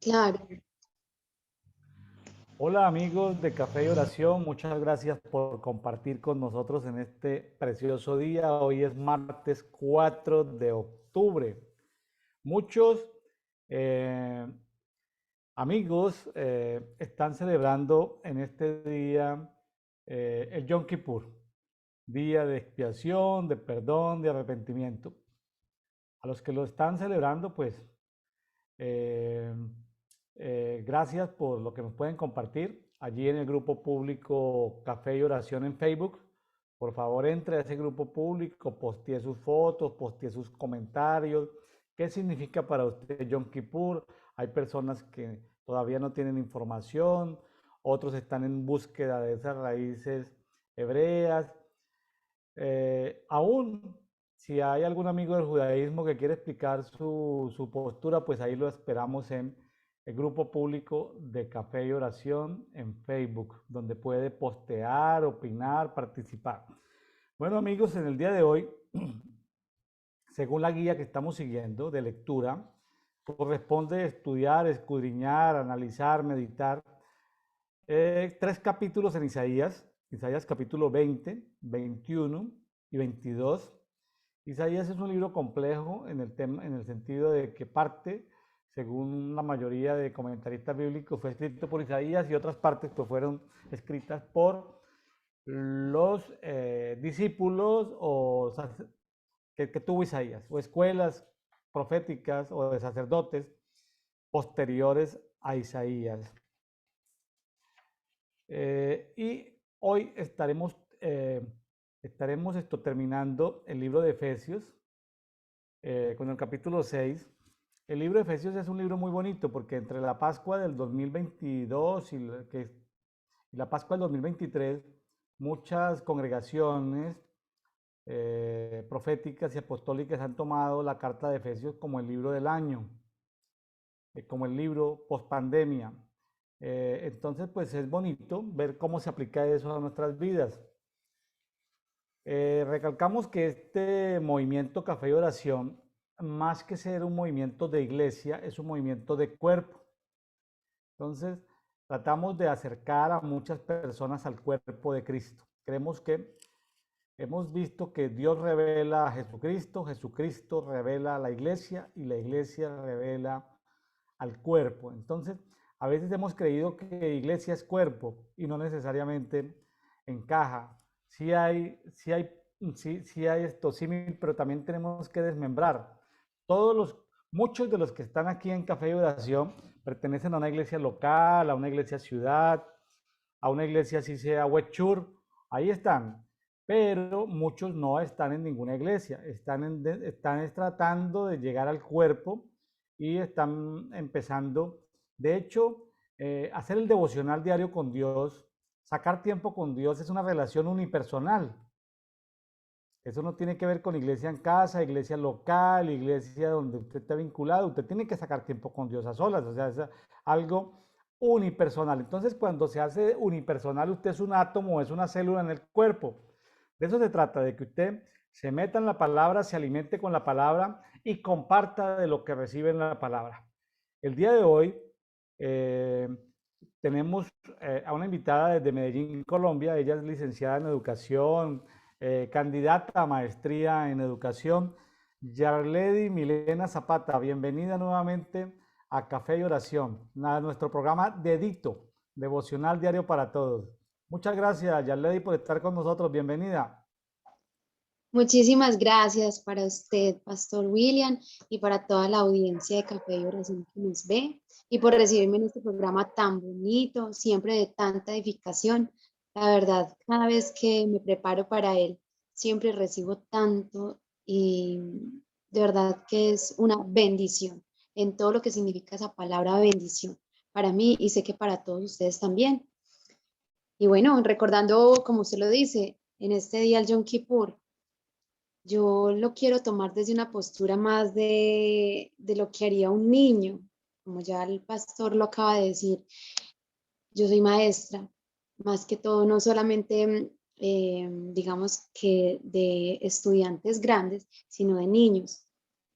Claro. Hola amigos de Café y Oración, muchas gracias por compartir con nosotros en este precioso día. Hoy es martes 4 de octubre. Muchos eh, amigos están celebrando en este día el Yom Kippur, día de expiación, de perdón, de arrepentimiento. A los que lo están celebrando, pues eh, gracias por lo que nos pueden compartir allí en el grupo público Café y Oración en Facebook. Por favor, entre a ese grupo público, postee sus fotos, postee sus comentarios. ¿Qué significa para usted Yom Kippur? Hay personas que todavía no tienen información, otros están en búsqueda de esas raíces hebreas. Aún si hay algún amigo del judaísmo que quiere explicar su postura, pues ahí lo esperamos en el grupo público de Café y Oración en Facebook, donde puede postear, opinar, participar. Bueno amigos, en el día de hoy, según la guía que estamos siguiendo de lectura, corresponde estudiar, escudriñar, analizar, meditar tres capítulos en Isaías, Isaías capítulo 20, 21 y 22. Isaías es un libro complejo en el tema, en el sentido de que parte, según la mayoría de comentaristas bíblicos, fue escrito por Isaías y otras partes pues fueron escritas por los discípulos que tuvo Isaías, o escuelas proféticas o de sacerdotes posteriores a Isaías. Y hoy estaremos terminando el libro de Efesios con el capítulo 6. El libro de Efesios es un libro muy bonito porque entre la Pascua del 2022 y la Pascua del 2023, muchas congregaciones proféticas y apostólicas han tomado la carta de Efesios como el libro del año, como el libro post pandemia. Entonces, pues es bonito ver cómo se aplica eso a nuestras vidas. Recalcamos que este movimiento Café y Oración, más que ser un movimiento de iglesia, es un movimiento de cuerpo. Entonces, tratamos de acercar a muchas personas al cuerpo de Cristo. Creemos que hemos visto que Dios revela a Jesucristo, Jesucristo revela a la iglesia y la iglesia revela al cuerpo. Entonces, a veces hemos creído que iglesia es cuerpo y no necesariamente encaja. Sí hay esto símil, pero también tenemos que desmembrar. Muchos de los que están aquí en Café y Oración pertenecen a una iglesia local, a una iglesia ciudad, a una iglesia así sea Wechur, ahí están, pero muchos no están en ninguna iglesia, están tratando de llegar al cuerpo y están empezando, de hecho, hacer el devocional diario con Dios, sacar tiempo con Dios es una relación unipersonal. Eso no tiene que ver con iglesia en casa, iglesia local, iglesia donde usted está vinculado. Usted tiene que sacar tiempo con Dios a solas, o sea, es algo unipersonal. Entonces, cuando se hace unipersonal, usted es un átomo, es una célula en el cuerpo. De eso se trata, de que usted se meta en la palabra, se alimente con la palabra y comparta de lo que recibe en la palabra. El día de hoy eh, tenemos a una invitada desde Medellín, Colombia. Ella es licenciada en educación, candidata a maestría en educación. Yarledi Milena Zapata, bienvenida nuevamente a Café y Oración, a nuestro programa Dedito, devocional diario para todos. Muchas gracias, Yarledi, por estar con nosotros. Bienvenida. Muchísimas gracias para usted, Pastor William, y para toda la audiencia de Café y Oración que nos ve, y por recibirme en este programa tan bonito, siempre de tanta edificación. La verdad, cada vez que me preparo para él, siempre recibo tanto y de verdad que es una bendición en todo lo que significa esa palabra bendición para mí y sé que para todos ustedes también. Y bueno, recordando, como usted lo dice, en este día el Yom Kippur, yo lo quiero tomar desde una postura más de lo que haría un niño, como ya el pastor lo acaba de decir. Yo soy maestra, más que todo, no solamente, digamos que de estudiantes grandes, sino de niños.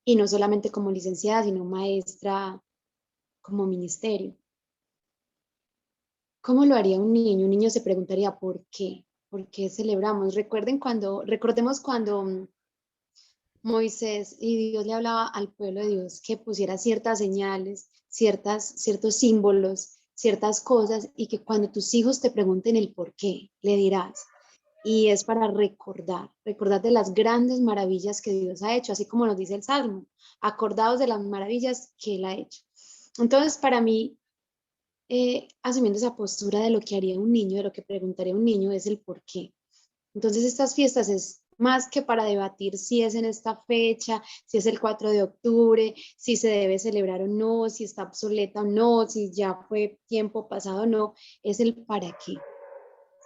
Y no solamente como licenciada, sino maestra como ministerio. ¿Cómo lo haría un niño? Un niño se preguntaría, ¿por qué? ¿Por qué celebramos? Recordemos cuando Moisés y Dios le hablaba al pueblo de Dios que pusiera ciertas señales, ciertos símbolos, ciertas cosas, y que cuando tus hijos te pregunten el por qué, le dirás. Y es para recordar de las grandes maravillas que Dios ha hecho, así como nos dice el Salmo, acordados de las maravillas que Él ha hecho. Entonces, para mí, asumiendo esa postura de lo que haría un niño, de lo que preguntaría un niño, es el por qué. Entonces, estas fiestas es más que para debatir si es en esta fecha, si es el 4 de octubre, si se debe celebrar o no, si está obsoleta o no, si ya fue tiempo pasado o no, es el para qué.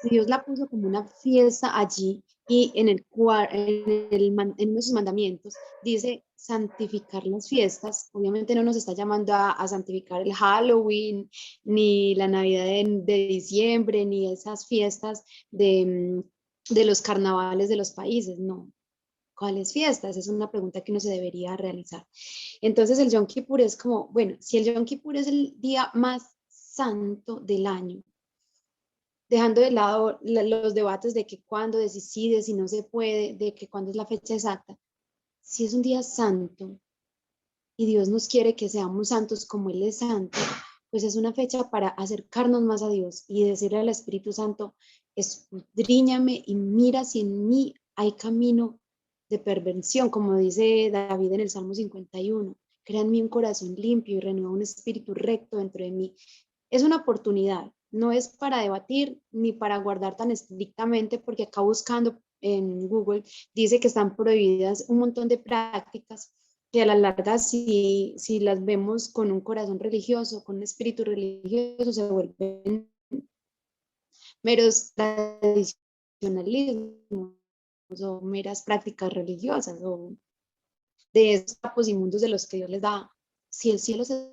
Si Dios la puso como una fiesta allí y en uno de sus mandamientos dice santificar las fiestas, obviamente no nos está llamando a santificar el Halloween, ni la Navidad de diciembre, ni esas fiestas de los carnavales de los países, no. ¿Cuáles fiestas? Es una pregunta que uno se debería realizar. Entonces el Yom Kippur es como, bueno, si el Yom Kippur es el día más santo del año, dejando de lado los debates de que cuándo, de si sí, de si no se puede, de que cuándo es la fecha exacta, si es un día santo y Dios nos quiere que seamos santos como Él es santo, pues es una fecha para acercarnos más a Dios y decirle al Espíritu Santo, escudriñame y mira si en mí hay camino de perversión, como dice David en el Salmo 51. Crea en mí un corazón limpio y renueva un espíritu recto dentro de mí. Es una oportunidad, no es para debatir ni para guardar tan estrictamente, porque acá buscando en Google dice que están prohibidas un montón de prácticas que a la larga, si las vemos con un corazón religioso, con un espíritu religioso, se vuelven meros tradicionalismos o meras prácticas religiosas o de esos capos inmundos de los que Dios les da. Si el cielo se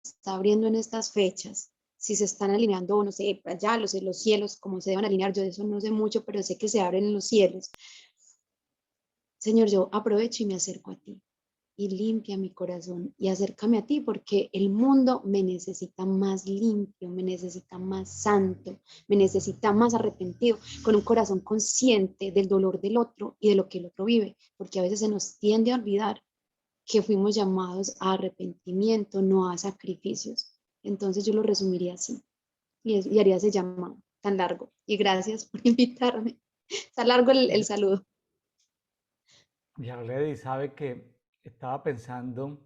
está abriendo en estas fechas, si se están alineando, no sé, allá los cielos, como se deben alinear, yo de eso no sé mucho, pero sé que se abren en los cielos. Señor, yo aprovecho y me acerco a ti y limpia mi corazón y acércame a ti porque el mundo me necesita más limpio, me necesita más santo, me necesita más arrepentido, con un corazón consciente del dolor del otro y de lo que el otro vive, porque a veces se nos tiende a olvidar que fuimos llamados a arrepentimiento, no a sacrificios. Entonces yo lo resumiría así y haría ese llamado tan largo. Y gracias por invitarme. Está largo el saludo. Y Arledi sabe que estaba pensando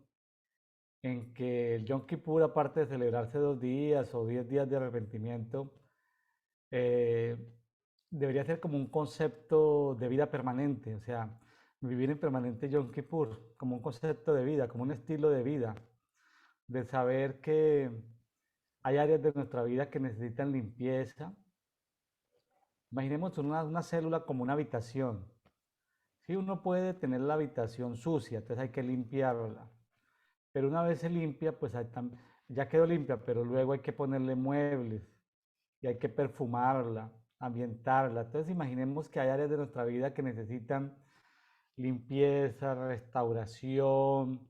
en que el Yom Kippur, aparte de celebrarse 2 días o 10 días de arrepentimiento, eh, debería ser como un concepto de vida permanente, o sea, vivir en permanente Yom Kippur, como un concepto de vida, como un estilo de vida, de saber que hay áreas de nuestra vida que necesitan limpieza. Imaginemos una célula como una habitación. Sí, uno puede tener la habitación sucia, entonces hay que limpiarla. Pero una vez se limpia, pues ya quedó limpia, pero luego hay que ponerle muebles y hay que perfumarla, ambientarla. Entonces imaginemos que hay áreas de nuestra vida que necesitan limpieza, restauración,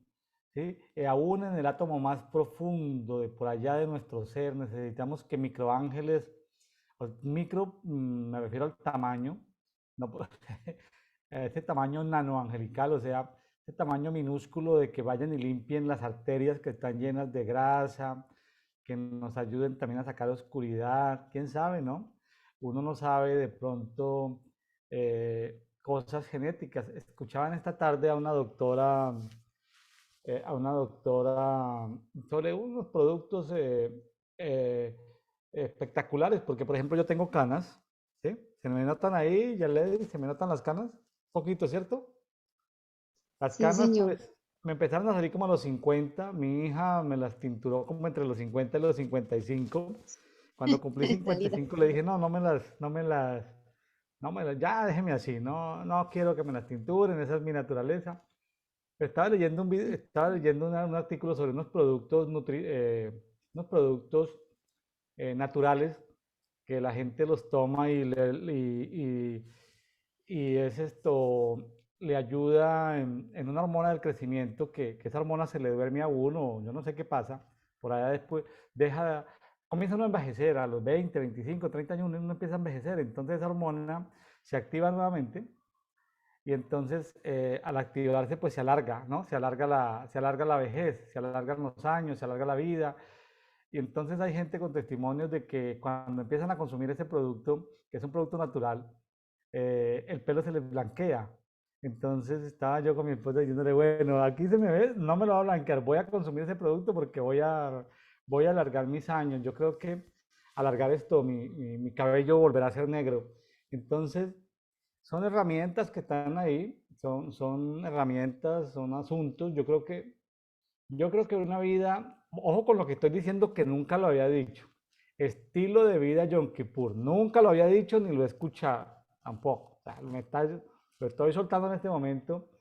¿sí? Aún en el átomo más profundo, de por allá de nuestro ser, necesitamos que microángeles, micro, me refiero al tamaño, no, a ese tamaño nanoangelical, o sea, ese tamaño minúsculo de que vayan y limpien las arterias que están llenas de grasa, que nos ayuden también a sacar oscuridad, quién sabe, ¿no? Uno no sabe de pronto cosas genéticas. Escuchaba en esta tarde a una doctora sobre unos productos eh, espectaculares, porque por ejemplo yo tengo canas, ¿sí? Se me notan ahí, ya le se me notan las canas, un poquito, ¿cierto? Las Sí, canas, señor. pues, me empezaron a salir como a los 50. Mi hija me las tinturó como entre los 50 y los 55. Cuando cumplí Está cincuenta y linda. cinco le dije, no, ya déjeme así, no, no quiero que me las tinturen, esa es mi naturaleza. Estaba leyendo un artículo sobre unos productos naturales que la gente los toma y es esto, le ayuda en una hormona del crecimiento que esa hormona se le duerme a uno, yo no sé qué pasa, por allá después deja, comienza uno a envejecer, a los 20, 25, 30 años uno empieza a envejecer, entonces esa hormona se activa nuevamente y entonces al activarse pues se alarga, ¿no? Se alarga la vejez, se alargan los años, se alarga la vida. Y entonces hay gente con testimonios de que cuando empiezan a consumir ese producto, que es un producto natural, el pelo se les blanquea. Entonces estaba yo con mi esposa diciéndole, bueno, aquí se me ve, no me lo va a blanquear, voy a consumir ese producto porque voy a alargar mis años. Yo creo que alargar esto, mi cabello volverá a ser negro. Entonces, son herramientas que están ahí, son herramientas, son asuntos. Yo creo que una vida, ojo con lo que estoy diciendo que nunca lo había dicho. Estilo de vida Yom Kippur. Nunca lo había dicho ni lo he escuchado tampoco. O sea, lo estoy soltando en este momento.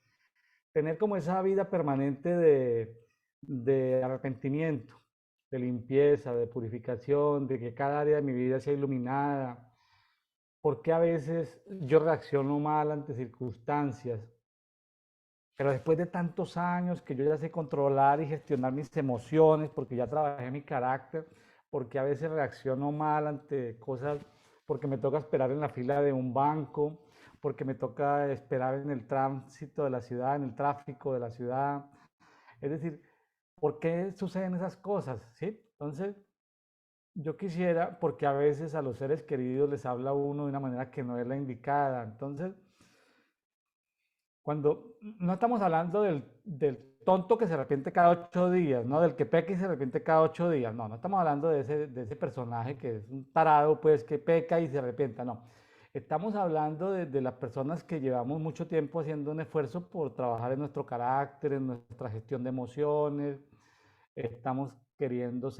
Tener como esa vida permanente de arrepentimiento, de limpieza, de purificación, de que cada área de mi vida sea iluminada. Porque a veces yo reacciono mal ante circunstancias, pero después de tantos años que yo ya sé controlar y gestionar mis emociones, porque ya trabajé mi carácter, porque a veces reacciono mal ante cosas, porque me toca esperar en la fila de un banco, porque me toca esperar en el tránsito de la ciudad, en el tráfico de la ciudad. Es decir, ¿por qué suceden esas cosas? ¿Sí? Entonces, yo quisiera, porque a veces a los seres queridos les habla uno de una manera que no es la indicada. Entonces, cuando no estamos hablando del tonto que se arrepiente cada 8 días, ¿no? Del que peca y se arrepiente cada 8 días. No, no estamos hablando de ese personaje que es un tarado, pues, que peca y se arrepienta. No. Estamos hablando de las personas que llevamos mucho tiempo haciendo un esfuerzo por trabajar en nuestro carácter, en nuestra gestión de emociones. Estamos queriendo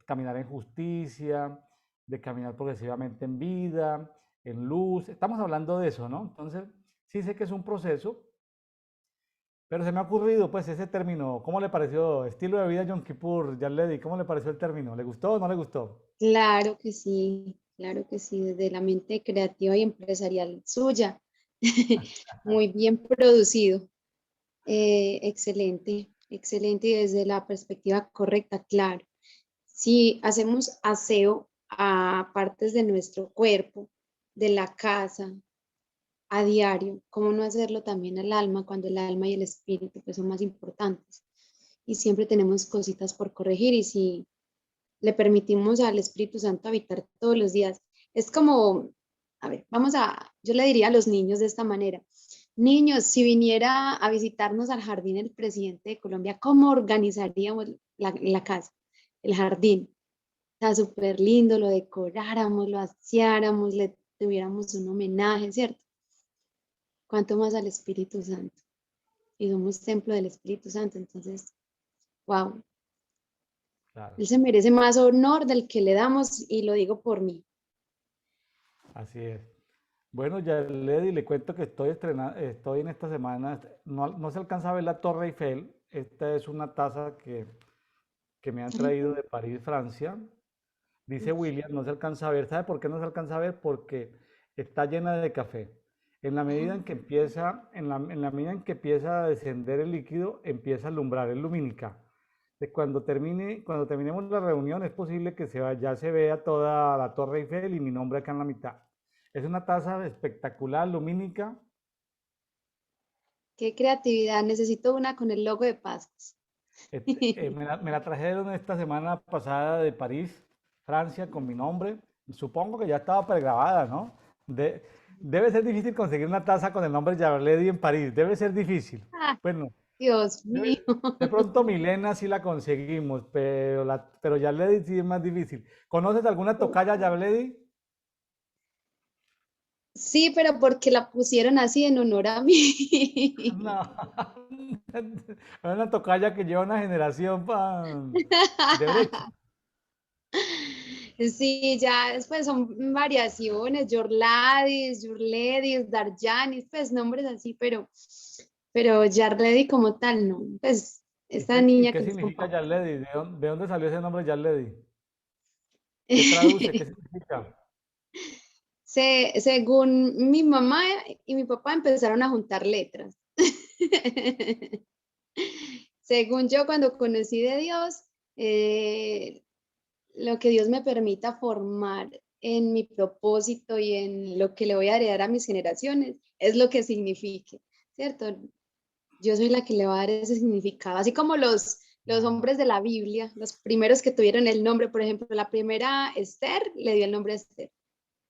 caminar en justicia, de caminar progresivamente en vida, en luz. Estamos hablando de eso, ¿no? Entonces, sí sé que es un proceso, pero se me ha ocurrido, pues, ese término. ¿Cómo le pareció? Estilo de vida Yom Kippur, Yarledi, ¿cómo le pareció el término? ¿Le gustó o no le gustó? Claro que sí, desde la mente creativa y empresarial suya. Muy bien producido. Excelente, excelente y desde la perspectiva correcta, claro. Si hacemos aseo a partes de nuestro cuerpo, de la casa, a diario, ¿cómo no hacerlo también al alma cuando el alma y el espíritu pues, son más importantes? Y siempre tenemos cositas por corregir y si le permitimos al Espíritu Santo habitar todos los días, es como, a ver, yo le diría a los niños de esta manera, niños, si viniera a visitarnos al jardín el presidente de Colombia, ¿cómo organizaríamos la casa, el jardín? Está súper lindo, lo decoráramos, lo aseáramos, le tuviéramos un homenaje, ¿cierto? Cuanto más al Espíritu Santo. Y somos templo del Espíritu Santo, entonces, wow, Claro, él se merece más honor del que le damos y lo digo por mí. así es. Bueno, Yarledi, le cuento que estoy en esta semana, no se alcanza a ver la Torre Eiffel. Esta es una taza que me han traído de París, Francia. Dice William, no se alcanza a ver. ¿Sabe por qué no se alcanza a ver? Porque está llena de café. En la medida en que en la medida en que empieza a descender el líquido, empieza a alumbrar, es lumínica. Cuando terminemos la reunión, es posible que ya se vea toda la Torre Eiffel y mi nombre acá en la mitad. Es una taza espectacular, lumínica. Qué creatividad, necesito una con el logo de Pascas. Me la trajeron esta semana pasada de París, Francia, con mi nombre. Supongo que ya estaba pregrabada, ¿no? Debe ser difícil conseguir una taza con el nombre Yarledi en París. Debe ser difícil. Ah, Bueno, Dios mío. de pronto Milena sí la conseguimos, pero Yarledi sí es más difícil. ¿Conoces alguna tocaya Yarledi? Sí, pero porque la pusieron así en honor a mí. No. Es una tocaya que lleva una generación de brecha. Sí, ya después son variaciones, Yorladis, Yurledis, Darjanis, pues nombres así, pero Yarledi como tal, no. Pues esta Y niña qué que es con significa papá. Yarledi? De dónde salió ese nombre Yarledi? ¿Qué traduce? ¿Qué significa? Según mi mamá y mi papá empezaron a juntar letras. Según yo, cuando conocí de Dios, eh, lo que Dios me permita formar en mi propósito y en lo que le voy a heredar a mis generaciones, es lo que signifique, ¿cierto? Yo soy la que le va a dar ese significado, así como los hombres de la Biblia, los primeros que tuvieron el nombre, por ejemplo, la primera Esther le dio el nombre Esther.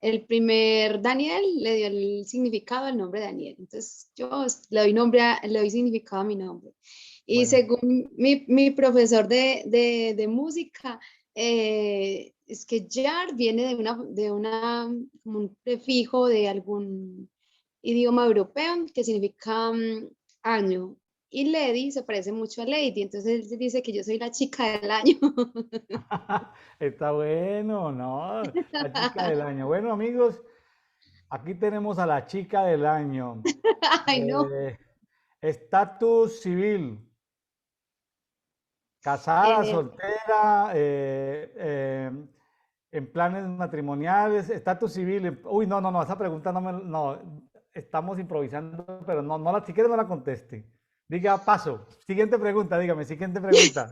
El primer Daniel le dio el significado al nombre Daniel. Entonces yo le doy significado a mi nombre. Y Bueno, según mi profesor de música, es que Yar viene de una, como un prefijo de algún idioma europeo que significa año. Y Lady se parece mucho a Lady, entonces él dice que yo soy la chica del año. está bueno, ¿no? La chica del año. Bueno, amigos, aquí tenemos a la chica del año. Ay, no. Eh, estatus civil, casada, Eh, soltera, en planes matrimoniales, estatus civil. Uy, no, no, no, esa pregunta no me, no, estamos improvisando, pero no, no la, si quiere no la conteste. Diga paso. Siguiente pregunta, dígame, siguiente pregunta.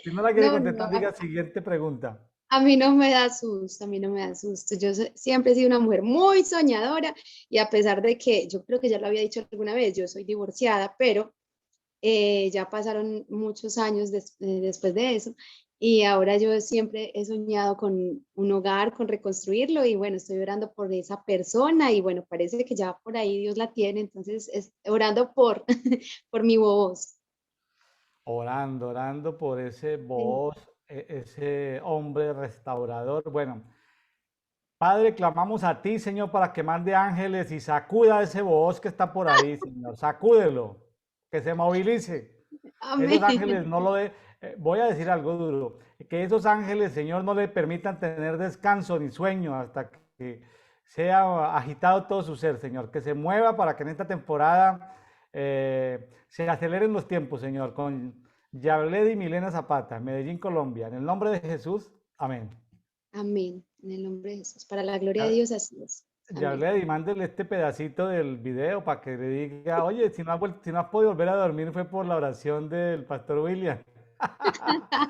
Si no la quiere no, no, contestar, diga siguiente pregunta. a mí no me da susto, a mí no me da susto. Siempre he sido una mujer muy soñadora y a pesar de que yo creo que ya lo había dicho alguna vez, yo soy divorciada, pero ya pasaron muchos años después de eso y ahora yo siempre he soñado con un hogar, con reconstruirlo y bueno, estoy orando por esa persona y bueno, parece que ya por ahí Dios la tiene, entonces orando por, por mi voz. Orando, orando por ese voz, ese hombre restaurador. Bueno, Padre, clamamos a ti, Señor, para que mande ángeles y sacuda ese voz que está por ahí, Señor. Sacúdelo, que se movilice. Esos ángeles Amén. no lo de, voy a decir algo duro, que esos ángeles, Señor, no le permitan tener descanso ni sueño hasta que sea agitado todo su ser, Señor, que se mueva para que en esta temporada se aceleren los tiempos, Señor, con Yabled y Milena Zapata, Medellín, Colombia. En el nombre de Jesús, amén. Amén. En el nombre de Jesús. Para la gloria de Ya, Dios, así es. Amén. Yabled, y mándele este pedacito del video para que le diga, oye, si no has podido volver a dormir fue por la oración del pastor William.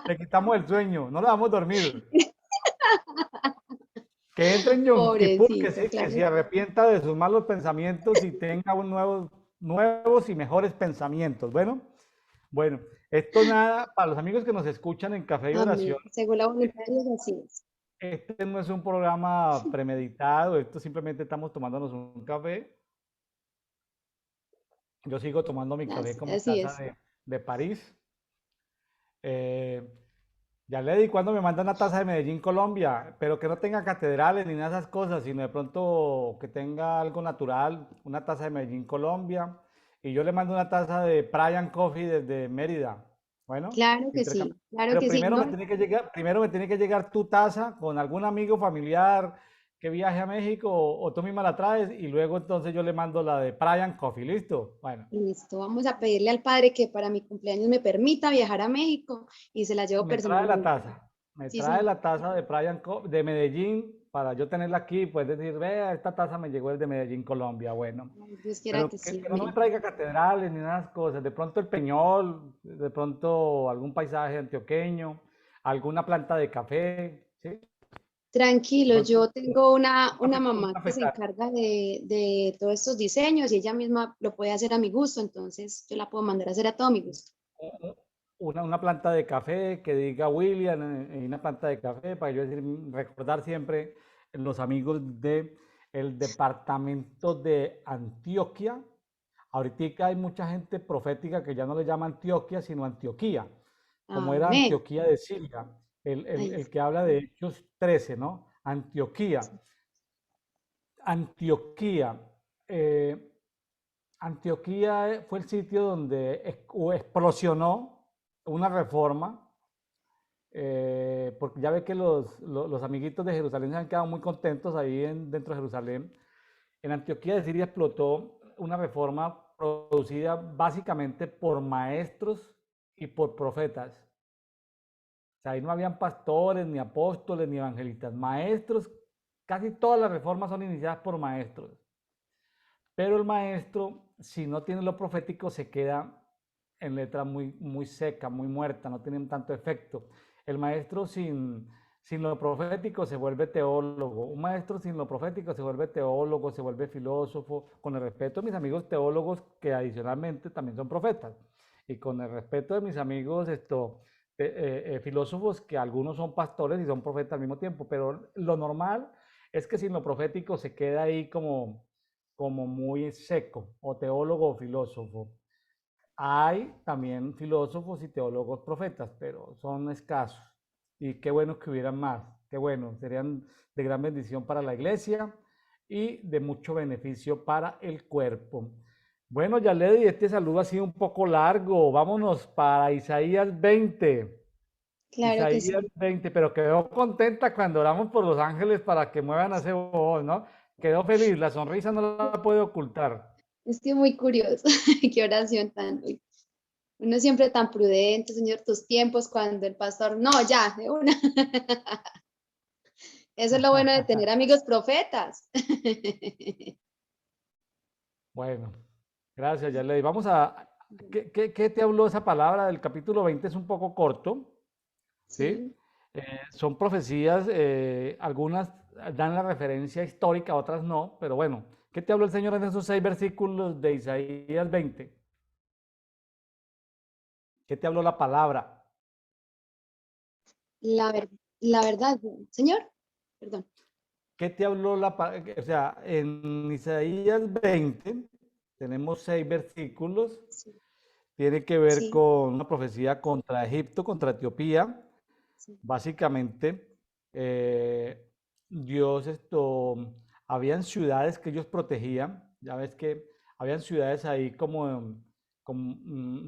Le quitamos el sueño, no le vamos a dormir. Que entre en Yom Kippur, Pobrecito, que claro. se arrepienta de sus malos pensamientos y tenga nuevos y mejores pensamientos. Bueno, bueno, esto nada, para los amigos que nos escuchan en Café y Oración, Amén. Según la voluntad de Dios, así es. este no es un programa premeditado, esto simplemente estamos tomándonos un café. Yo sigo tomando mi café con mi Así taza es. de París. Eh, Ya le di cuando me manda una taza de Medellín, Colombia, pero que no tenga catedrales ni nada de esas cosas, sino de pronto que tenga algo natural, una taza de Medellín, Colombia, y yo le mando una taza de Praian Coffee desde Mérida. Bueno, Claro que intercambio. sí. Claro Pero que sí. No, primero me tiene que llegar tu taza con algún amigo familiar que viaje a México o tú misma la traes y luego entonces yo le mando la de Praian Coffee, ¿listo? Bueno, listo. Vamos a pedirle al Padre que para mi cumpleaños me permita viajar a México y se la llevo me trae la personalmente. taza. Me Sí, trae señor. la taza de de Medellín para yo tenerla aquí, pues decir, vea, esta taza me llegó desde Medellín, Colombia. Bueno, Ay, Dios quiera pero que sí. que no me Amén. traiga catedrales ni nada de esas cosas. De pronto el Peñol, de pronto algún paisaje antioqueño, alguna planta de café, ¿sí? De Tranquilo, pronto yo tengo una un mamá que se cafetal. encarga de todos estos diseños y ella misma lo puede hacer a mi gusto, entonces yo la puedo mandar a hacer a todo mi gusto. Una planta de café que diga William y una planta de café para yo decir, recordar siempre los amigos de el departamento de Antioquia. Ahorita hay mucha gente profética que ya no le llama Antioquia, sino Antioquía, como era Amén. Antioquía de Siria, Ahí el está. que habla de Hechos 13, ¿no? Antioquía. Antioquía. eh, Antioquía fue el sitio donde explosionó una reforma, porque ya ve que los amiguitos de Jerusalén se han quedado muy contentos ahí dentro de Jerusalén. En Antioquía de Siria explotó una reforma producida básicamente por maestros y por profetas. O sea, ahí no habían pastores, ni apóstoles, ni evangelistas, maestros casi todas las reformas son iniciadas por maestros. Pero el maestro, si no tiene lo profético, se queda en letra muy seca, muy muerta, no tiene tanto efecto. El maestro sin lo profético se vuelve teólogo. Un maestro sin lo profético se vuelve teólogo, se vuelve filósofo, con el respeto de mis amigos teólogos que adicionalmente también son profetas. Y con el respeto de mis amigos filósofos que algunos son pastores y son profetas al mismo tiempo. Pero lo normal es que sin lo profético se queda ahí como muy seco, o teólogo o filósofo. Hay también filósofos y teólogos profetas, pero son escasos. Y qué bueno que hubieran más, qué bueno, serían de gran bendición para la iglesia y de mucho beneficio para el cuerpo. Bueno, Yaledi, este saludo ha sido un poco largo. Vámonos para Isaías 20. Claro que Isaías sí. 20, pero quedó contenta cuando oramos por los ángeles para que muevan a ese voz, ¿no? Quedó feliz, la sonrisa no la puede ocultar. Estoy muy curioso. Qué oración tan. Uno siempre tan prudente, Señor, tus tiempos, cuando el pastor, no, ya, de una. Eso es lo bueno de tener amigos profetas. Bueno, gracias, Yarley. Vamos a... ¿Qué te habló esa palabra del capítulo 20? Es un poco corto, ¿sí? Sí, Son profecías, algunas dan la referencia histórica, otras no, pero bueno, ¿qué te habló el Señor en esos 6 versículos de Isaías 20? ¿Qué te habló la palabra? la verdad, Señor, perdón. ¿Qué te habló o sea, en Isaías 20 tenemos 6 versículos, Sí, tiene que ver sí, con una profecía contra Egipto, contra Etiopía. sí, Básicamente, eh, Dios habían ciudades que ellos protegían, ya ves que habían ciudades ahí como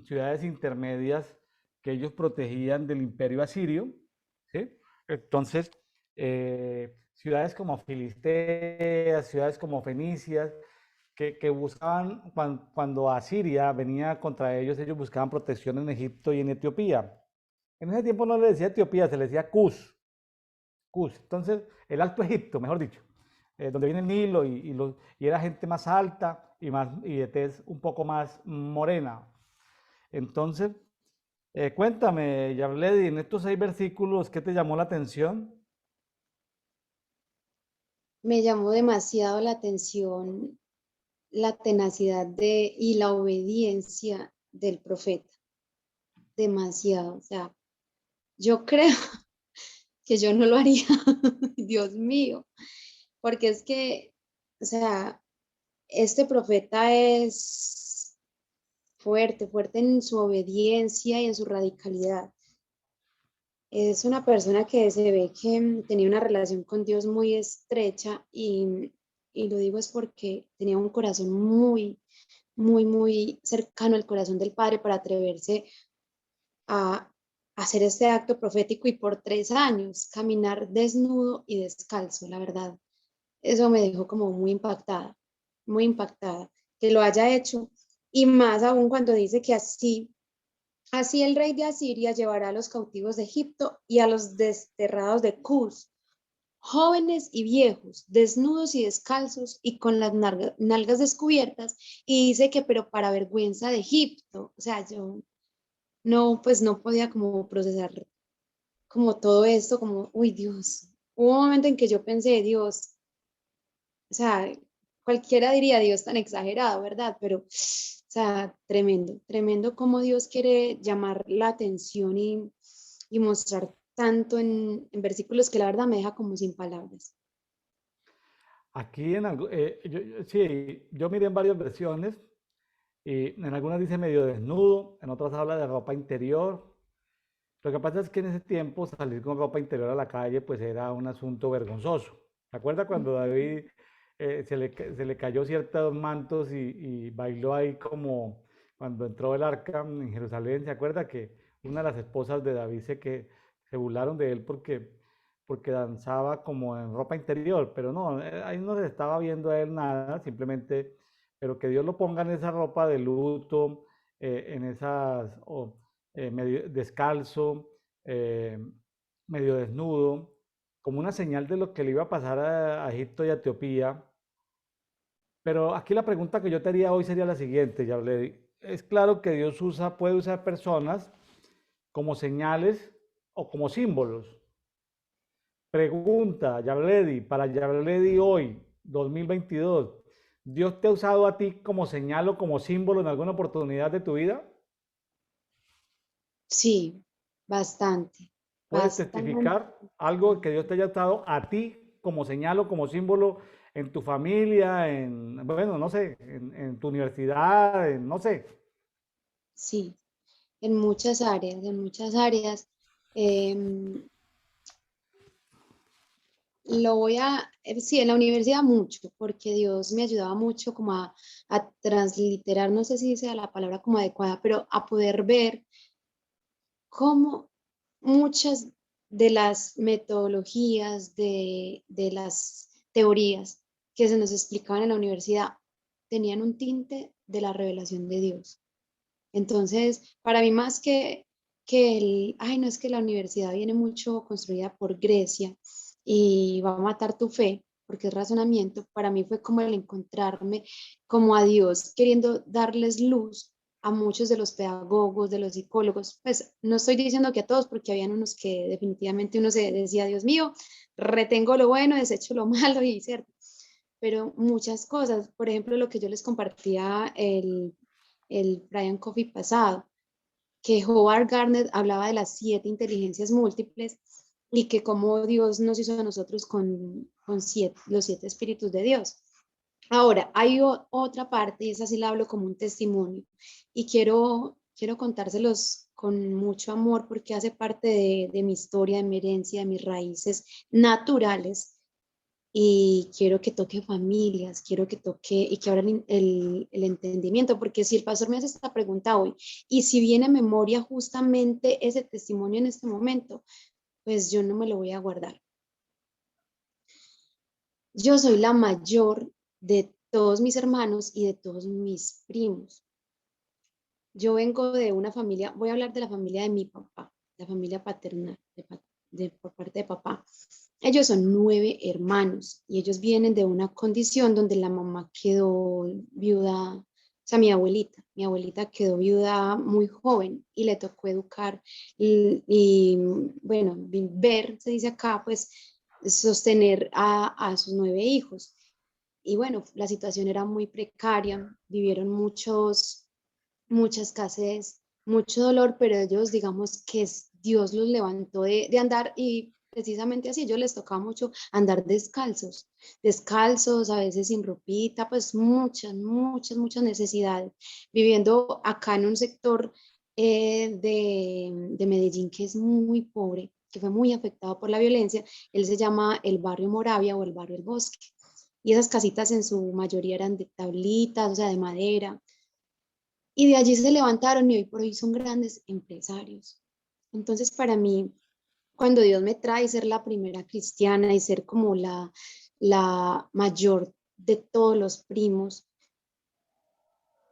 ciudades intermedias que ellos protegían del imperio asirio, ¿sí? Entonces, ciudades como Filisteas, ciudades como Fenicias, que buscaban, cuando Asiria venía contra ellos buscaban protección en Egipto y en Etiopía. En ese tiempo no le decía Etiopía, se le decía Cus. Cus. Entonces, el Alto Egipto, mejor dicho, donde viene el Nilo y era gente más alta y de tez un poco más morena. Entonces, cuéntame, Yarledi, en estos 6 versículos, ¿qué te llamó la atención? me llamó demasiado la atención la tenacidad y la obediencia del profeta. Demasiado. O sea, yo creo que yo no lo haría, Dios mío, porque es que, o sea, este profeta es fuerte, fuerte en su obediencia y en su radicalidad. Es una persona que se ve que tenía una relación con Dios muy estrecha y lo digo es porque tenía un corazón muy cercano al corazón del Padre para atreverse a hacer este acto profético y por 3 años caminar desnudo y descalzo, la verdad. Eso me dejó como muy impactada, que lo haya hecho. Y más aún cuando dice que así el rey de Asiria llevará a los cautivos de Egipto y a los desterrados de Cus, jóvenes y viejos, desnudos y descalzos y con las nalgas descubiertas. Y dice que, pero para vergüenza de Egipto. O sea, yo no, pues no podía como procesar como todo esto, como, uy, Dios. Hubo un momento en que yo pensé, Dios, o sea, cualquiera diría Dios tan exagerado, ¿verdad? Pero, o sea, tremendo, tremendo como Dios quiere llamar la atención y mostrar tanto en versículos que la verdad me deja como sin palabras. Aquí sí, yo miré en varias versiones y en algunas dice medio desnudo, en otras habla de ropa interior. Lo que pasa es que en ese tiempo salir con ropa interior a la calle pues era un asunto vergonzoso. ¿Se acuerda cuando David se le cayó ciertos mantos y bailó ahí como cuando entró el arca en Jerusalén? ¿Se acuerda que una de las esposas de David se burlaron de él porque danzaba como en ropa interior? Pero no, ahí no se estaba viendo a él nada, simplemente, pero que Dios lo ponga en esa ropa de luto, en esas... medio descalzo, eh, medio desnudo. como una señal de lo que le iba a pasar a Egipto y a Etiopía. Pero aquí la pregunta que yo te haría hoy sería la siguiente, Yabledi. Es claro que Dios puede usar personas como señales o como símbolos. Pregunta, Yabledi, para Yabledi hoy, 2022, ¿Dios te ha usado a ti como señal o como símbolo en alguna oportunidad de tu vida? Sí, bastante, ¿Puedes bastante. testificar algo que Dios te haya usado a ti como señal o como símbolo en tu familia, en, bueno, no sé, en tu universidad, no sé? Sí, en muchas áreas, en muchas áreas. Em, sí, en la universidad mucho, porque Dios me ayudaba mucho como a transliterar, no sé si sea la palabra como adecuada, pero a poder ver cómo muchas de las metodologías, de las teorías que se nos explicaban en la universidad tenían un tinte de la revelación de Dios. Entonces, para mí más que ay, no es que la universidad viene mucho construida por Grecia y va a matar tu fe, porque es razonamiento, para mí fue como el encontrarme como a Dios, queriendo darles luz a muchos de los pedagogos, de los psicólogos. Pues no estoy diciendo que a todos, porque habían unos que definitivamente uno se decía, Dios mío, retengo lo bueno, desecho lo malo y cierto. Pero muchas cosas, por ejemplo, lo que yo les compartía el Brian Coffee pasado, que Howard Gardner hablaba de las 7 inteligencias múltiples y que como Dios nos hizo a nosotros con los 7 espíritus de Dios. Ahora, hay otra parte, y esa sí la hablo como un testimonio, y quiero contárselos con mucho amor porque hace parte de mi historia, de mi herencia, de mis raíces naturales, y quiero que toque familias, quiero que toque y que abra el entendimiento, porque si el pastor me hace esta pregunta hoy y si viene a memoria justamente ese testimonio en este momento, pues yo no me lo voy a guardar. Yo soy la mayor de todos mis hermanos y de todos mis primos. Yo vengo de una familia, voy a hablar de la familia de mi papá, la familia paternal, por parte de papá. Ellos son 9 hermanos y ellos vienen de una condición donde la mamá quedó viuda, o sea, mi abuelita quedó viuda muy joven y le tocó educar bueno, ver, se dice acá, pues sostener a sus 9 hijos. Y bueno, la situación era muy precaria, vivieron mucha escasez, mucho dolor, pero ellos, digamos que Dios los levantó de andar y precisamente así, ellos les tocaba mucho andar descalzos, descalzos, a veces sin ropita, pues muchas necesidades, viviendo acá en un sector de Medellín que es muy pobre, que fue muy afectado por la violencia. Él se llama el barrio Moravia o el barrio El Bosque. Y esas casitas en su mayoría eran de tablitas, o sea, de madera, y de allí se levantaron y hoy por hoy son grandes empresarios. Entonces, para mí, cuando Dios me trae ser la primera cristiana y ser como la mayor de todos los primos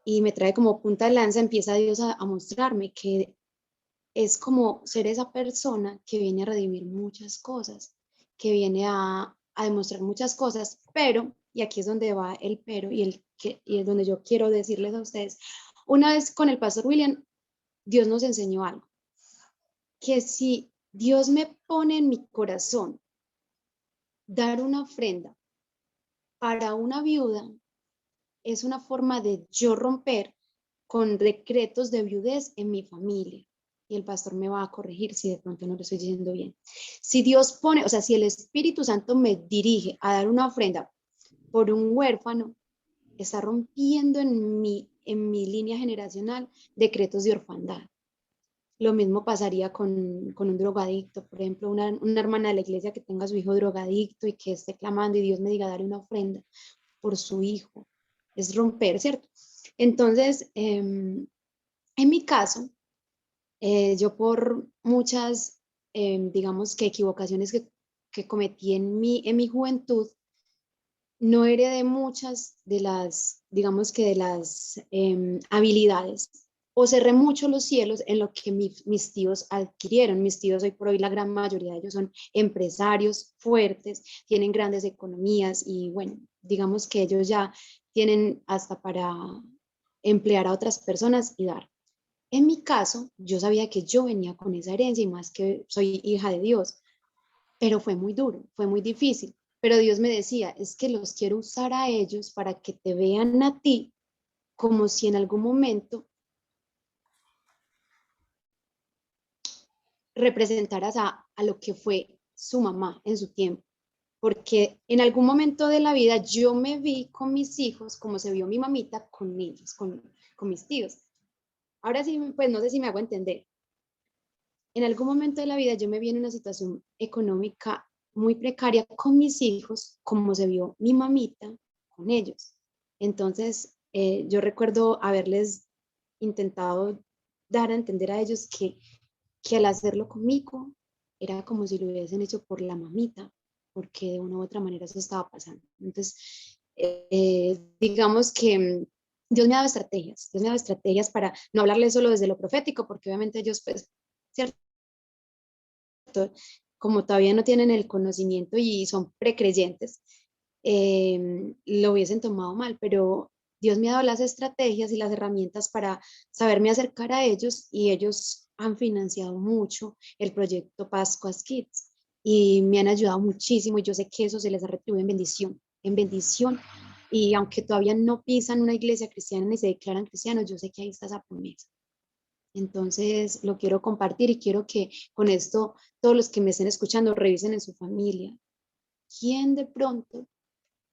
y me trae como punta de lanza, empieza Dios a mostrarme que es como ser esa persona que viene a redimir muchas cosas, que viene a demostrar muchas cosas, pero, y aquí es donde va el pero y es donde yo quiero decirles a ustedes, una vez con el pastor William, Dios nos enseñó algo, que si Dios me pone en mi corazón dar una ofrenda para una viuda, es una forma de yo romper con decretos de viudez en mi familia. Y el pastor me va a corregir si de pronto no lo estoy diciendo bien. Si Dios pone, o sea, si el Espíritu Santo me dirige a dar una ofrenda por un huérfano, está rompiendo en mi línea generacional decretos de orfandad. Lo mismo pasaría con un drogadicto, por ejemplo, una hermana de la iglesia que tenga a su hijo drogadicto y que esté clamando y Dios me diga darle una ofrenda por su hijo. Es romper, ¿cierto? Entonces, en mi caso, yo por muchas, digamos que equivocaciones que cometí en mi juventud, no heredé muchas de las, digamos que de las habilidades. o cerré mucho los cielos en lo que mis tíos adquirieron. Mis tíos hoy por hoy, la gran mayoría de ellos son empresarios fuertes, tienen grandes economías y bueno, digamos que ellos ya tienen hasta para emplear a otras personas y dar. En mi caso, yo sabía que yo venía con esa herencia y más que soy hija de Dios, pero fue muy duro, fue muy difícil. Pero Dios me decía, es que los quiero usar a ellos para que te vean a ti como si en algún momento representaras a lo que fue su mamá en su tiempo. Porque en algún momento de la vida yo me vi con mis hijos como se vio mi mamita con ellos, con mis tíos. Ahora sí, pues no sé si me hago entender. En algún momento de la vida yo me vi en una situación económica muy precaria con mis hijos, como se vio mi mamita con ellos. Entonces, yo recuerdo haberles intentado dar a entender a ellos que al hacerlo conmigo era como si lo hubiesen hecho por la mamita, porque de una u otra manera eso estaba pasando. Entonces, digamos que Dios me ha dado estrategias, Dios me ha dado estrategias para no hablarles solo desde lo profético, porque obviamente ellos, pues, ¿cierto? Como todavía no tienen el conocimiento y son precreyentes, lo hubiesen tomado mal, pero Dios me ha dado las estrategias y las herramientas para saberme acercar a ellos y ellos han financiado mucho el proyecto Pascuas Kids y me han ayudado muchísimo y yo sé que eso se les ha retribuido en bendición. Y aunque todavía no pisan una iglesia cristiana ni se declaran cristianos, yo sé que ahí está esa promesa. Entonces, lo quiero compartir y quiero que con esto todos los que me estén escuchando revisen en su familia. ¿Quién de pronto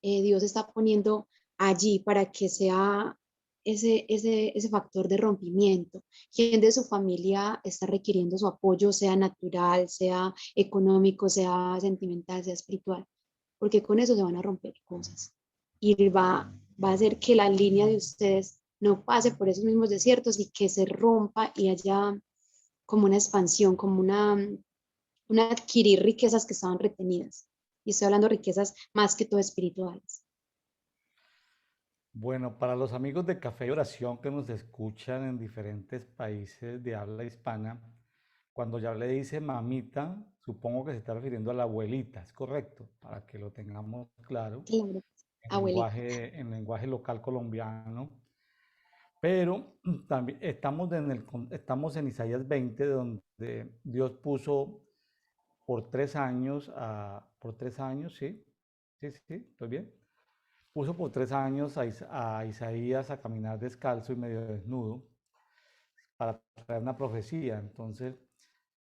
Dios está poniendo allí para que sea ese factor de rompimiento? ¿Quién de su familia está requiriendo su apoyo, sea natural, sea económico, sea sentimental, sea espiritual? Porque con eso se van a romper cosas y va a hacer que la línea de ustedes no pase por esos mismos desiertos y que se rompa y haya como una expansión, como una adquirir riquezas que estaban retenidas. Y estoy hablando de riquezas más que todo espirituales. Bueno, para los amigos de Café y Oración que nos escuchan en diferentes países de habla hispana, cuando ya le dice mamita, supongo que se está refiriendo a la abuelita, ¿es correcto? Para que lo tengamos claro Claro, abuelita. en lenguaje local colombiano. Pero también estamos en Isaías 20, donde Dios puso por 3 años, ¿sí? Sí, sí, ¿estoy bien? Puso por 3 años a Isaías a caminar descalzo y medio desnudo para traer una profecía. Entonces,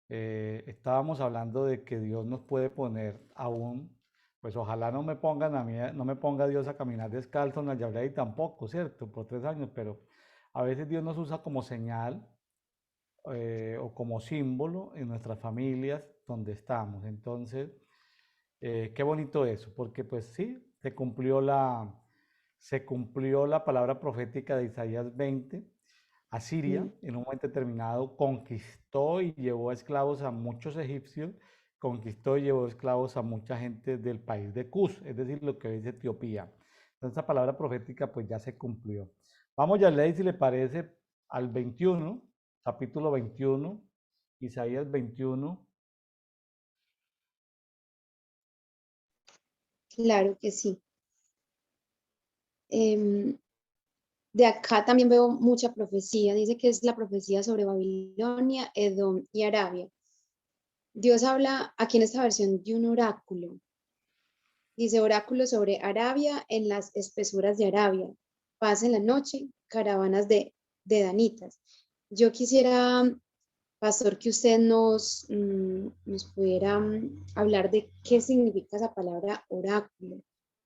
estábamos hablando de que Dios nos puede poner aún, pues ojalá no me pongan a mí, no me ponga Dios a caminar descalzo en la llave y tampoco, ¿cierto? Por 3 años, pero a veces Dios nos usa como señal o como símbolo en nuestras familias donde estamos. Entonces, qué bonito eso, porque pues sí, se cumplió la palabra profética de Isaías 20. Asiria, Mm, en un momento determinado, conquistó y llevó esclavos a muchos egipcios, conquistó y llevó esclavos a mucha gente del país de Cus, es decir, lo que hoy es Etiopía. Entonces, esa palabra profética pues ya se cumplió. Vamos ya a leer, si le parece, al 21, capítulo 21, Isaías 21. claro que sí. Em, de acá también veo mucha profecía. Dice que es la profecía sobre Babilonia, Edom y Arabia. Dios habla aquí en esta versión de un oráculo. Dice oráculo sobre Arabia en las espesuras de Arabia. Paz en la noche, caravanas de danitas. Yo quisiera, pastor, que usted nos pudiera hablar de qué significa esa palabra oráculo,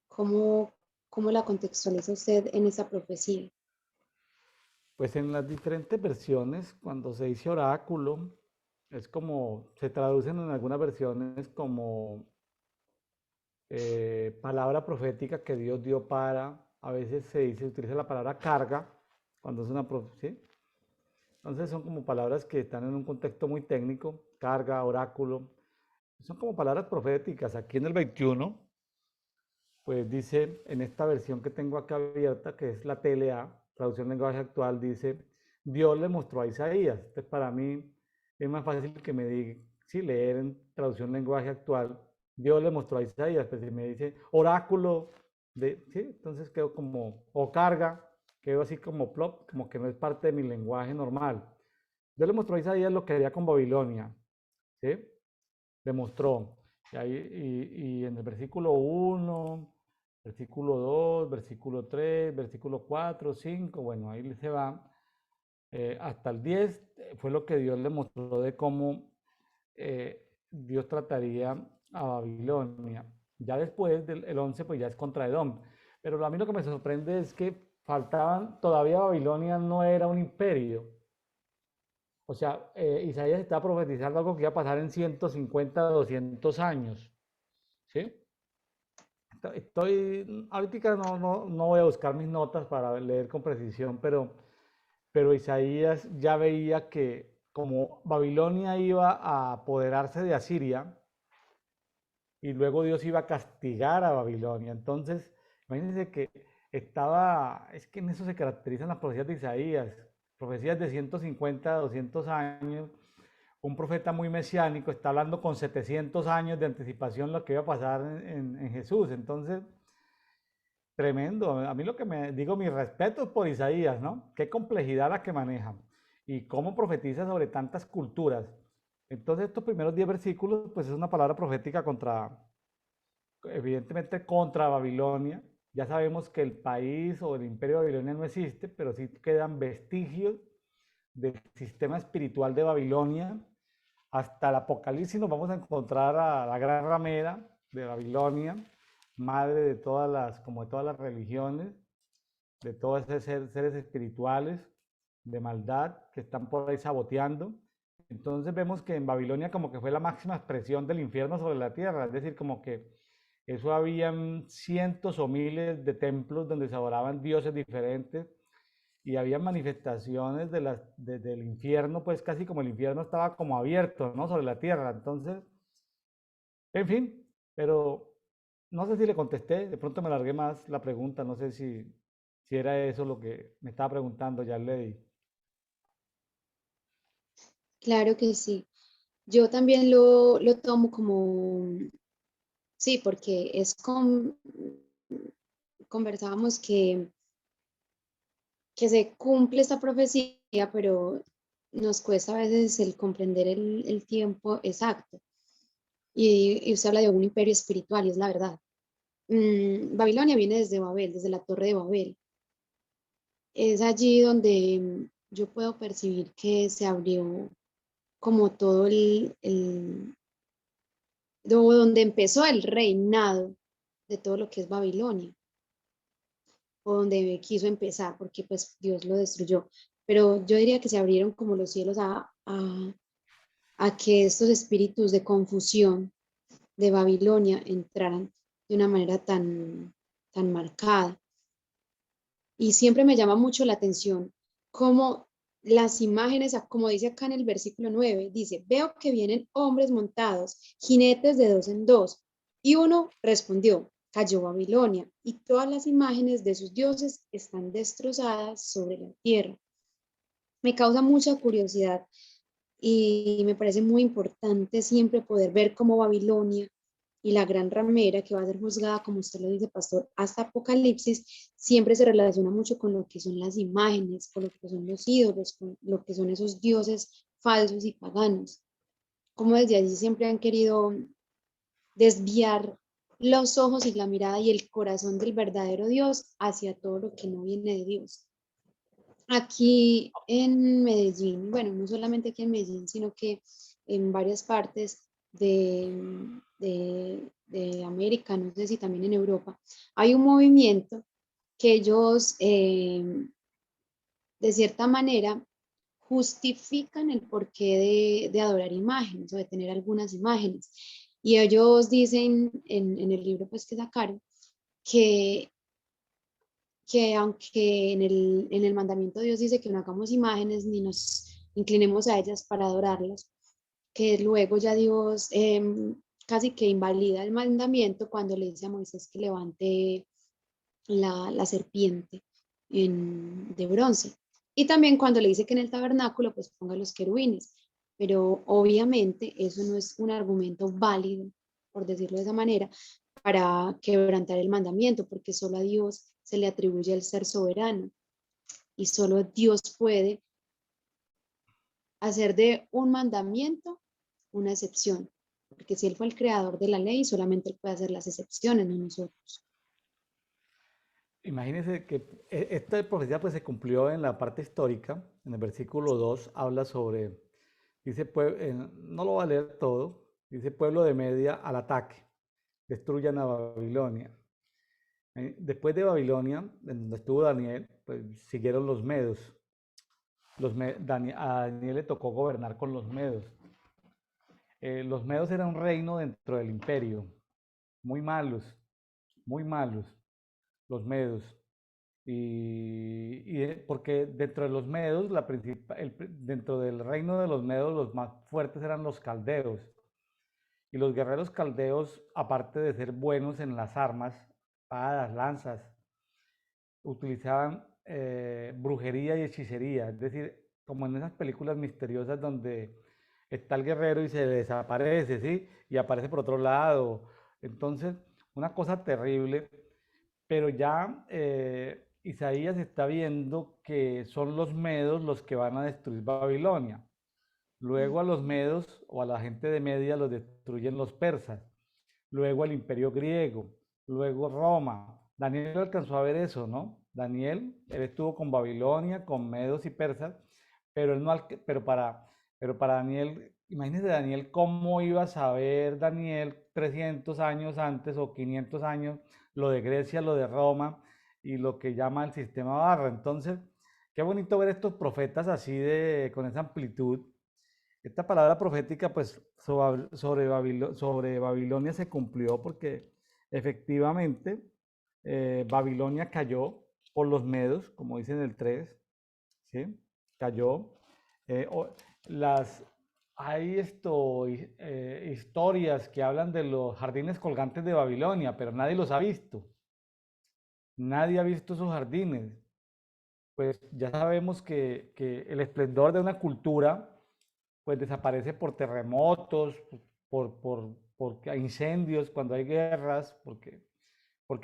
cómo, cómo la contextualiza usted en esa profecía. Pues en las diferentes versiones, cuando se dice oráculo, es como, se traducen en algunas versiones como palabra profética que Dios dio para, a veces se utiliza la palabra carga, cuando es una profecía. Entonces son como palabras que están en un contexto muy técnico, carga, oráculo, son como palabras proféticas. Aquí en el 21, pues dice, en esta versión que tengo acá abierta, que es la TLA, traducción lenguaje actual, dice, Dios le mostró a Isaías. Entonces, para mí es más fácil que me diga, si leer en traducción lenguaje actual, Dios le mostró a Isaías, pues si me dice oráculo, ¿sí? Entonces quedo como, o carga, quedo así como plop, como que no es parte de mi lenguaje normal. Dios le mostró a Isaías lo que haría con Babilonia, ¿sí? Le mostró. Y en el versículo 1, versículo 2, versículo 3, versículo 4, 5, bueno, ahí se va. Hasta el 10 fue lo que Dios le mostró de cómo Dios trataría a Babilonia. Ya después del el 11, pues ya es contra Edom. Pero a mí lo que me sorprende es que faltaban, todavía Babilonia no era un imperio. O sea, Isaías está profetizando algo que iba a pasar en 150, 200 años. ¿Sí? Ahorita no voy a buscar mis notas para leer con precisión, pero Isaías ya veía que como Babilonia iba a apoderarse de Asiria y luego Dios iba a castigar a Babilonia. Entonces, imagínense que es que en eso se caracterizan las profecías de Isaías, profecías de 150, 200 años. Un profeta muy mesiánico está hablando con 700 años de anticipación lo que iba a pasar en Jesús. Entonces, tremendo. A mí lo que me digo, mi respeto por Isaías, ¿no? Qué complejidad la que maneja y cómo profetiza sobre tantas culturas. Entonces, estos primeros 10 versículos, pues es una palabra profética contra, evidentemente contra Babilonia. Ya sabemos que el país o el imperio de Babilonia no existe, pero sí quedan vestigios del sistema espiritual de Babilonia. Hasta el Apocalipsis nos vamos a encontrar a la gran ramera de Babilonia, madre de todas las, como de todas las religiones, de todos esos seres espirituales de maldad que están por ahí saboteando. Entonces vemos que en Babilonia como que fue la máxima expresión del infierno sobre la tierra, es decir, como que eso habían cientos o miles de templos donde se adoraban dioses diferentes y había manifestaciones del infierno, pues casi como el infierno estaba como abierto, ¿no? Sobre la tierra. Entonces, en fin, pero no sé si le contesté, de pronto me largué más la pregunta, no sé si era eso lo que me estaba preguntando, ya le di. Claro que sí. Yo también lo tomo como, sí, porque conversábamos que se cumple esta profecía, pero nos cuesta a veces el comprender el tiempo exacto. Y usted habla de un imperio espiritual, y es la verdad. Babilonia viene desde Babel, desde la Torre de Babel. Es allí donde yo puedo percibir que se abrió como todo donde empezó el reinado de todo lo que es Babilonia, o donde quiso empezar, porque pues Dios lo destruyó. Pero yo diría que se abrieron como los cielos a que estos espíritus de confusión de Babilonia entraran de una manera tan marcada. Y siempre me llama mucho la atención cómo las imágenes, como dice acá en el versículo 9, dice, veo que vienen hombres montados, jinetes de dos en dos. Y uno respondió, cayó Babilonia, y todas las imágenes de sus dioses están destrozadas sobre la tierra. Me causa mucha curiosidad y me parece muy importante siempre poder ver cómo Babilonia y la gran ramera que va a ser juzgada, como usted lo dice, pastor, hasta Apocalipsis, siempre se relaciona mucho con lo que son las imágenes, con lo que son los ídolos, con lo que son esos dioses falsos y paganos. Como desde allí siempre han querido desviar los ojos y la mirada y el corazón del verdadero Dios hacia todo lo que no viene de Dios. Aquí en Medellín, bueno, no solamente aquí en Medellín, sino que en varias partes de América, no sé si también en Europa, hay un movimiento que ellos, de cierta manera, justifican el porqué de adorar imágenes o de tener algunas imágenes. Y ellos dicen en el libro pues, que sacaron que aunque en el mandamiento Dios dice que no hagamos imágenes ni nos inclinemos a ellas para adorarlas, que luego ya Dios casi que invalida el mandamiento cuando le dice a Moisés que levante la serpiente de bronce. Y también cuando le dice que en el tabernáculo, pues ponga los querubines. Pero obviamente eso no es un argumento válido, por decirlo de esa manera, para quebrantar el mandamiento, porque solo a Dios se le atribuye el ser soberano y solo Dios puede hacer de un mandamiento una excepción, porque si Él fue el creador de la ley, solamente Él puede hacer las excepciones, no nosotros. Imagínense que esta profecía pues se cumplió en la parte histórica, en el versículo 2 habla sobre, dice, no lo voy a leer todo, dice pueblo de Media al ataque, destruyan a Babilonia. Después de Babilonia, en donde estuvo Daniel, pues siguieron los medos. A Daniel le tocó gobernar con los medos. Los medos eran un reino dentro del imperio, muy malos, los medos. Porque dentro de los medos, dentro del reino de los medos, los más fuertes eran los caldeos. Y los guerreros caldeos, aparte de ser buenos en las armas, espadas, lanzas, utilizaban brujería y hechicería. Es decir, como en esas películas misteriosas donde está el guerrero y se desaparece, ¿sí? Y aparece por otro lado. Entonces, una cosa terrible, pero ya Isaías está viendo que son los medos los que van a destruir Babilonia. Luego a los medos o a la gente de Media los destruyen los persas. Luego el imperio griego. Luego Roma. Daniel alcanzó a ver eso, ¿no? Daniel, él estuvo con Babilonia, con medos y persas, pero él no, pero para Daniel, imagínese Daniel cómo iba a saber Daniel 300 años antes o 500 años lo de Grecia, lo de Roma y lo que llama el sistema barra. Entonces, qué bonito ver estos profetas así con esa amplitud. Esta palabra profética, pues, sobre Babilonia se cumplió porque efectivamente Babilonia cayó por los medos, como dice en el 3, ¿sí? Cayó. Eh, o- las, hay historias que hablan de los jardines colgantes de Babilonia, pero nadie los ha visto. Nadie ha visto esos jardines. Pues ya sabemos que el esplendor de una cultura pues desaparece por terremotos, porque hay incendios, cuando hay guerras, porque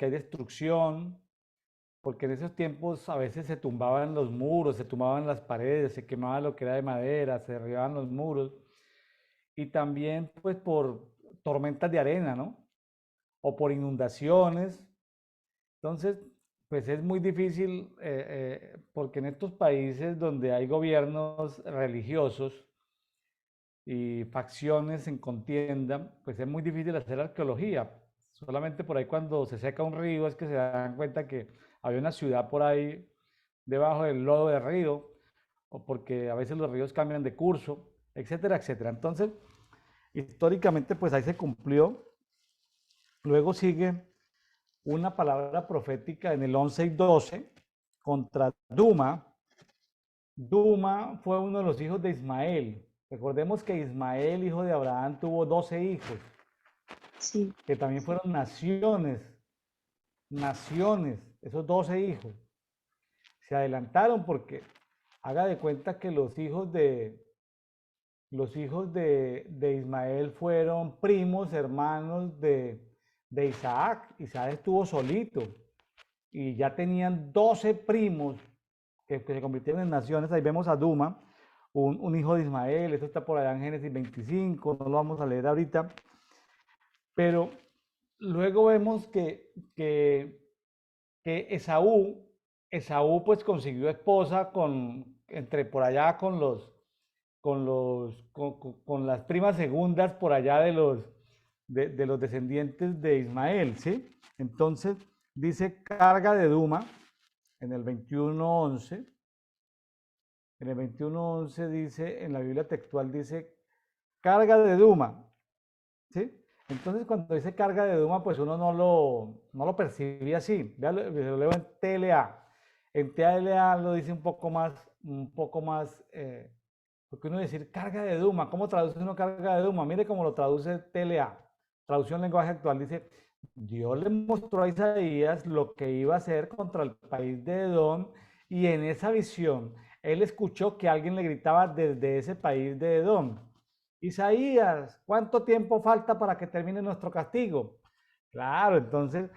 hay destrucción, porque en esos tiempos a veces se tumbaban los muros, se tumbaban las paredes, se quemaba lo que era de madera, se derribaban los muros, y también pues por tormentas de arena, ¿no? O por inundaciones. Entonces, pues es muy difícil porque en estos países donde hay gobiernos religiosos, y facciones en contienda, pues es muy difícil hacer arqueología. Solamente por ahí cuando se seca un río es que se dan cuenta que había una ciudad por ahí debajo del lodo del río, o porque a veces los ríos cambian de curso, etcétera, etcétera. Entonces, históricamente, pues ahí se cumplió. Luego sigue una palabra profética en el 11 y 12 contra Duma. Duma fue uno de los hijos de Ismael. Recordemos que Ismael, hijo de Abraham, tuvo 12 hijos, Sí. que también fueron naciones, esos 12 hijos. Se adelantaron porque haga de cuenta que los hijos de Ismael fueron primos, hermanos de Isaac. Isaac estuvo solito y ya tenían 12 primos que se convirtieron en naciones. Ahí vemos a Duma, un hijo de Ismael, esto está por allá en Génesis 25, no lo vamos a leer ahorita, pero luego vemos que Esaú pues consiguió esposa entre por allá con las primas segundas por allá de los descendientes de Ismael, ¿sí? Entonces dice carga de Duma en el 21:11. En el 21:11 dice, en la Biblia textual dice, carga de Duma, ¿sí? Entonces cuando dice carga de Duma, pues uno no lo percibe así. Lo leo en TLA. En TLA lo dice un poco más, porque uno decir carga de Duma, ¿cómo traduce uno carga de Duma? Mire cómo lo traduce TLA, traducción lenguaje actual, dice, Dios le mostró a Isaías lo que iba a hacer contra el país de Edom y en esa visión él escuchó que alguien le gritaba desde ese país de Edom: Isaías, ¿cuánto tiempo falta para que termine nuestro castigo? Claro, entonces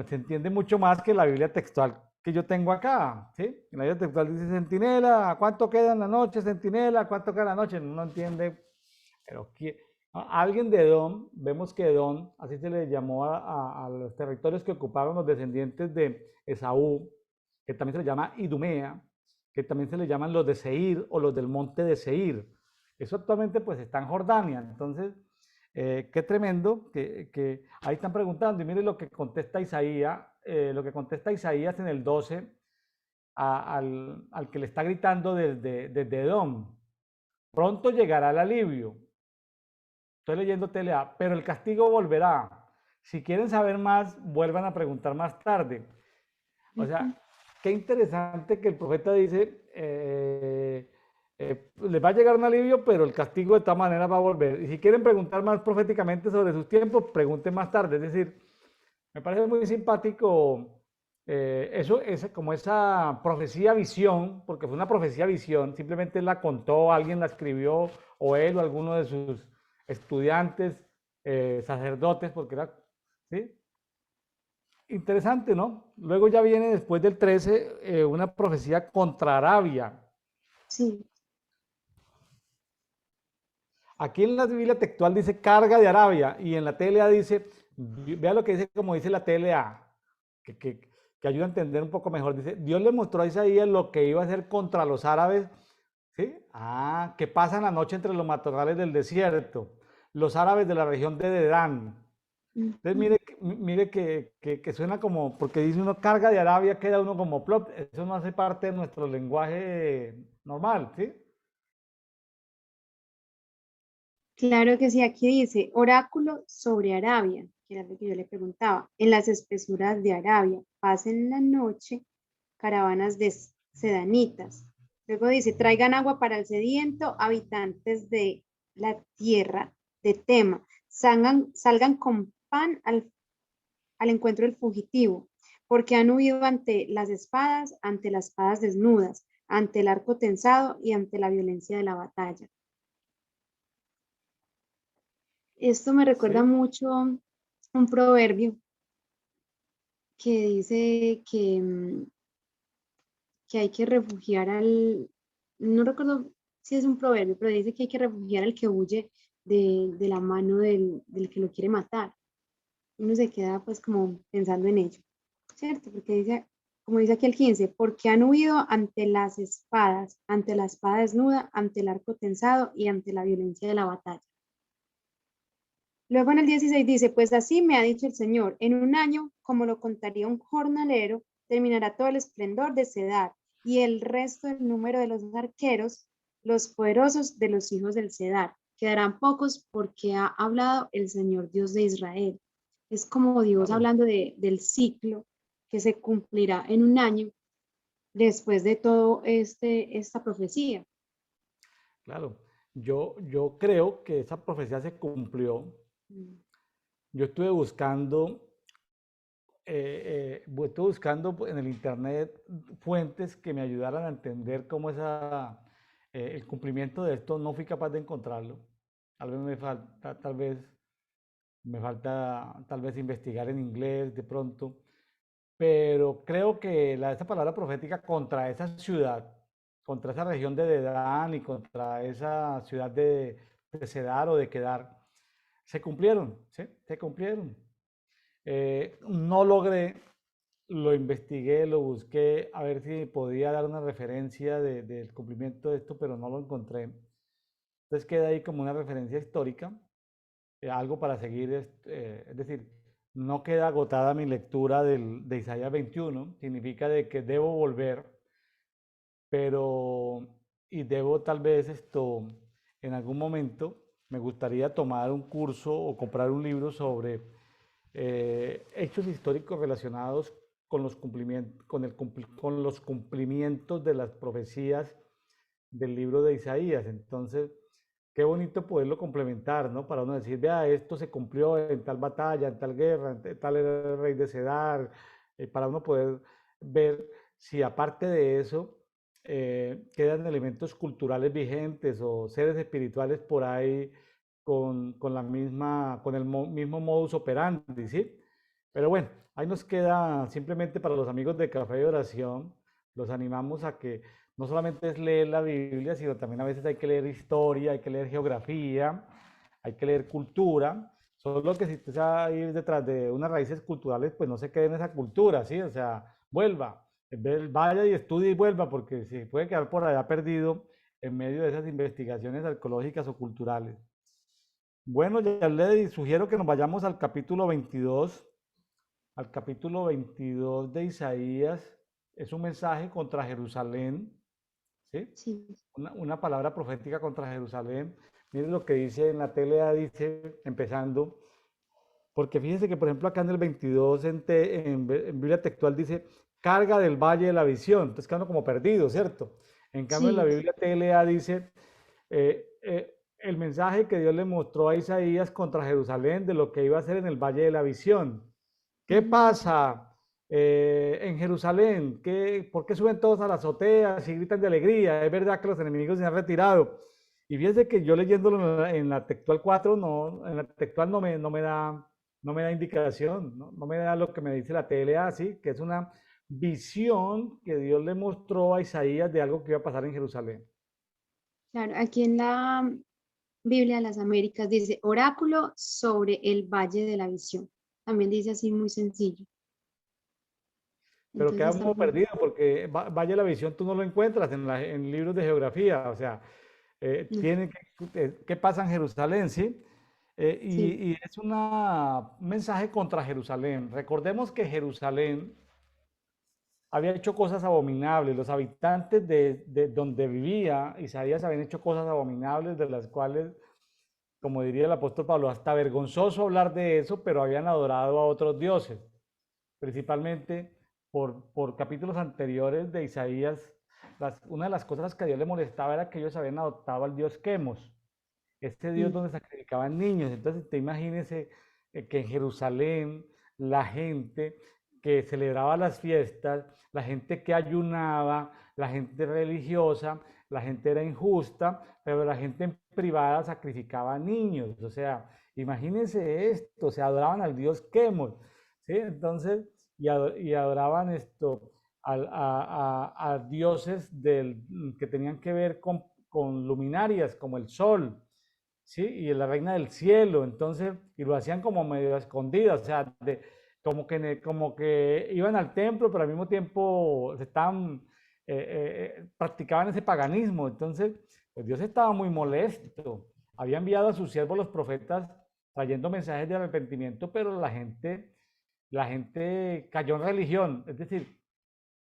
se entiende mucho más que la Biblia textual que yo tengo acá, ¿sí? En la Biblia textual dice centinela, ¿cuánto queda en la noche, centinela? ¿Cuánto queda en la noche? No entiende, pero alguien de Edom, vemos que Edom, así se le llamó a los territorios que ocuparon los descendientes de Esaú, que también se le llama Idumea, que también se le llaman los de Seir o los del monte de Seir. Eso actualmente pues está en Jordania. Entonces, qué tremendo que ahí están preguntando. Y mire lo que contesta Isaías, en el 12 al que le está gritando desde Edom: pronto llegará el alivio. Estoy leyendo TLA, pero el castigo volverá. Si quieren saber más, vuelvan a preguntar más tarde. O sea, qué interesante que el profeta dice, les va a llegar un alivio, pero el castigo de todas maneras va a volver. Y si quieren preguntar más proféticamente sobre sus tiempos, pregunten más tarde. Es decir, me parece muy simpático eso, como esa profecía visión, porque fue una profecía visión, simplemente la contó, alguien la escribió, o él o alguno de sus estudiantes, sacerdotes, porque era, ¿sí? Interesante, ¿no? Luego ya viene después del 13 una profecía contra Arabia. Sí. Aquí en la Biblia textual dice carga de Arabia y en la TLA dice, vea lo que dice, como dice la TLA, que ayuda a entender un poco mejor. Dice, Dios le mostró a Isaías lo que iba a hacer contra los árabes, ¿sí? Que pasan la noche entre los matorrales del desierto, los árabes de la región de Dedán. Entonces mire que suena como, porque dice uno carga de Arabia, queda uno como plop, eso no hace parte de nuestro lenguaje normal, ¿sí? Claro que sí, aquí dice oráculo sobre Arabia, que era lo que yo le preguntaba. En las espesuras de Arabia, pasen la noche caravanas de sedanitas. Luego dice, traigan agua para el sediento, habitantes de la tierra de Tema, salgan con pan al encuentro del fugitivo, porque han huido ante las espadas desnudas, ante el arco tensado y ante la violencia de la batalla. Esto me recuerda Sí, mucho un proverbio que dice que hay que refugiar no recuerdo si es un proverbio, pero dice que hay que refugiar al que huye de la mano del que lo quiere matar. Uno se queda pues como pensando en ello, ¿cierto? Porque dice, como dice aquí el 15, porque han huido ante las espadas, ante la espada desnuda, ante el arco tensado y ante la violencia de la batalla. Luego en el 16 dice, pues así me ha dicho el Señor, en un año, como lo contaría un jornalero, terminará todo el esplendor de Cedar y el resto del número de los arqueros, los poderosos de los hijos del Cedar. Quedarán pocos porque ha hablado el Señor Dios de Israel. Es como Dios claro, hablando del ciclo que se cumplirá en un año después de todo esta profecía. claro. Yo creo que esa profecía se cumplió. Mm. Yo estuve buscando en el internet fuentes que me ayudaran a entender cómo el cumplimiento de esto. No fui capaz de encontrarlo. Tal vez me falta, tal vez investigar en inglés de pronto, pero creo que esa palabra profética contra esa ciudad, contra esa región de Dedán y contra esa ciudad de Cedar o de Quedar, se cumplieron, ¿sí? Se cumplieron. No logré, lo investigué, lo busqué, a ver si podía dar una referencia del cumplimiento de esto, pero no lo encontré. Entonces queda ahí como una referencia histórica, algo para seguir, es decir, no queda agotada mi lectura de Isaías 21, significa de que debo volver, pero, y debo tal vez en algún momento, me gustaría tomar un curso o comprar un libro sobre hechos históricos relacionados con los cumplimientos, con los cumplimientos de las profecías del libro de Isaías. Entonces, qué bonito poderlo complementar, ¿no? Para uno decir, vea, esto se cumplió en tal batalla, en tal guerra, en tal era el rey de Cedar, para uno poder ver si aparte de eso, quedan elementos culturales vigentes o seres espirituales por ahí con la misma, con el mismo modus operandi, ¿sí? Pero bueno, ahí nos queda simplemente para los amigos de Café y Oración, los animamos a que no solamente es leer la Biblia, sino también a veces hay que leer historia, hay que leer geografía, hay que leer cultura, solo que si usted se va a ir detrás de unas raíces culturales, pues no se quede en esa cultura, ¿sí? O sea, vuelva, vaya y estudie y vuelva, porque se puede quedar por allá perdido en medio de esas investigaciones arqueológicas o culturales. Bueno, ya le sugiero que nos vayamos al capítulo 22 de Isaías. Es un mensaje contra Jerusalén, ¿sí? Sí, Una palabra profética contra Jerusalén. Miren lo que dice en la tele, dice, empezando, porque fíjense que, por ejemplo, acá en el 22, en Biblia textual, dice, carga del valle de la visión. Entonces, quedando como perdido, ¿cierto? En cambio, en la sí. Biblia TLA dice, el mensaje que Dios le mostró a Isaías contra Jerusalén de lo que iba a hacer en el Valle de la Visión. ¿Qué Mm, pasa en Jerusalén? ¿Por qué suben todos a las azoteas y gritan de alegría? Es verdad que los enemigos se han retirado. Y fíjense que yo leyéndolo en la textual 4, no, en la textual no me da indicación, no me da lo que me dice la TLA, ¿sí? Que es una visión que Dios le mostró a Isaías de algo que iba a pasar en Jerusalén. claro, aquí en la Biblia de las Américas dice oráculo sobre el Valle de la Visión. También dice así muy sencillo. Pero queda Entonces como también, perdido porque Valle de la Visión tú no lo encuentras en libros de geografía, o sea, no, ¿qué pasa en Jerusalén, sí? sí, Y es un mensaje contra Jerusalén. Recordemos que Jerusalén había hecho cosas abominables, los habitantes de donde vivía Isaías habían hecho cosas abominables de las cuales, como diría el apóstol Pablo, hasta vergonzoso hablar de eso, pero habían adorado a otros dioses, principalmente por capítulos anteriores de Isaías. Una de las cosas que a Dios le molestaba era que ellos habían adoptado al dios Quemos, este dios mm, donde sacrificaban niños. Entonces, te imagínese que en Jerusalén la gente que celebraba las fiestas, la gente que ayunaba, la gente religiosa, la gente era injusta, pero la gente en privada sacrificaba niños. O sea, imagínense esto, se adoraban al dios Quemos, ¿sí? Entonces, y adoraban esto a dioses que tenían que ver con luminarias como el sol, ¿sí? Y la reina del cielo, entonces, y lo hacían como medio escondidas, o sea, como que iban al templo, pero al mismo tiempo practicaban ese paganismo, entonces, pues Dios estaba muy molesto, había enviado a sus siervos los profetas trayendo mensajes de arrepentimiento, pero la gente cayó en religión, es decir,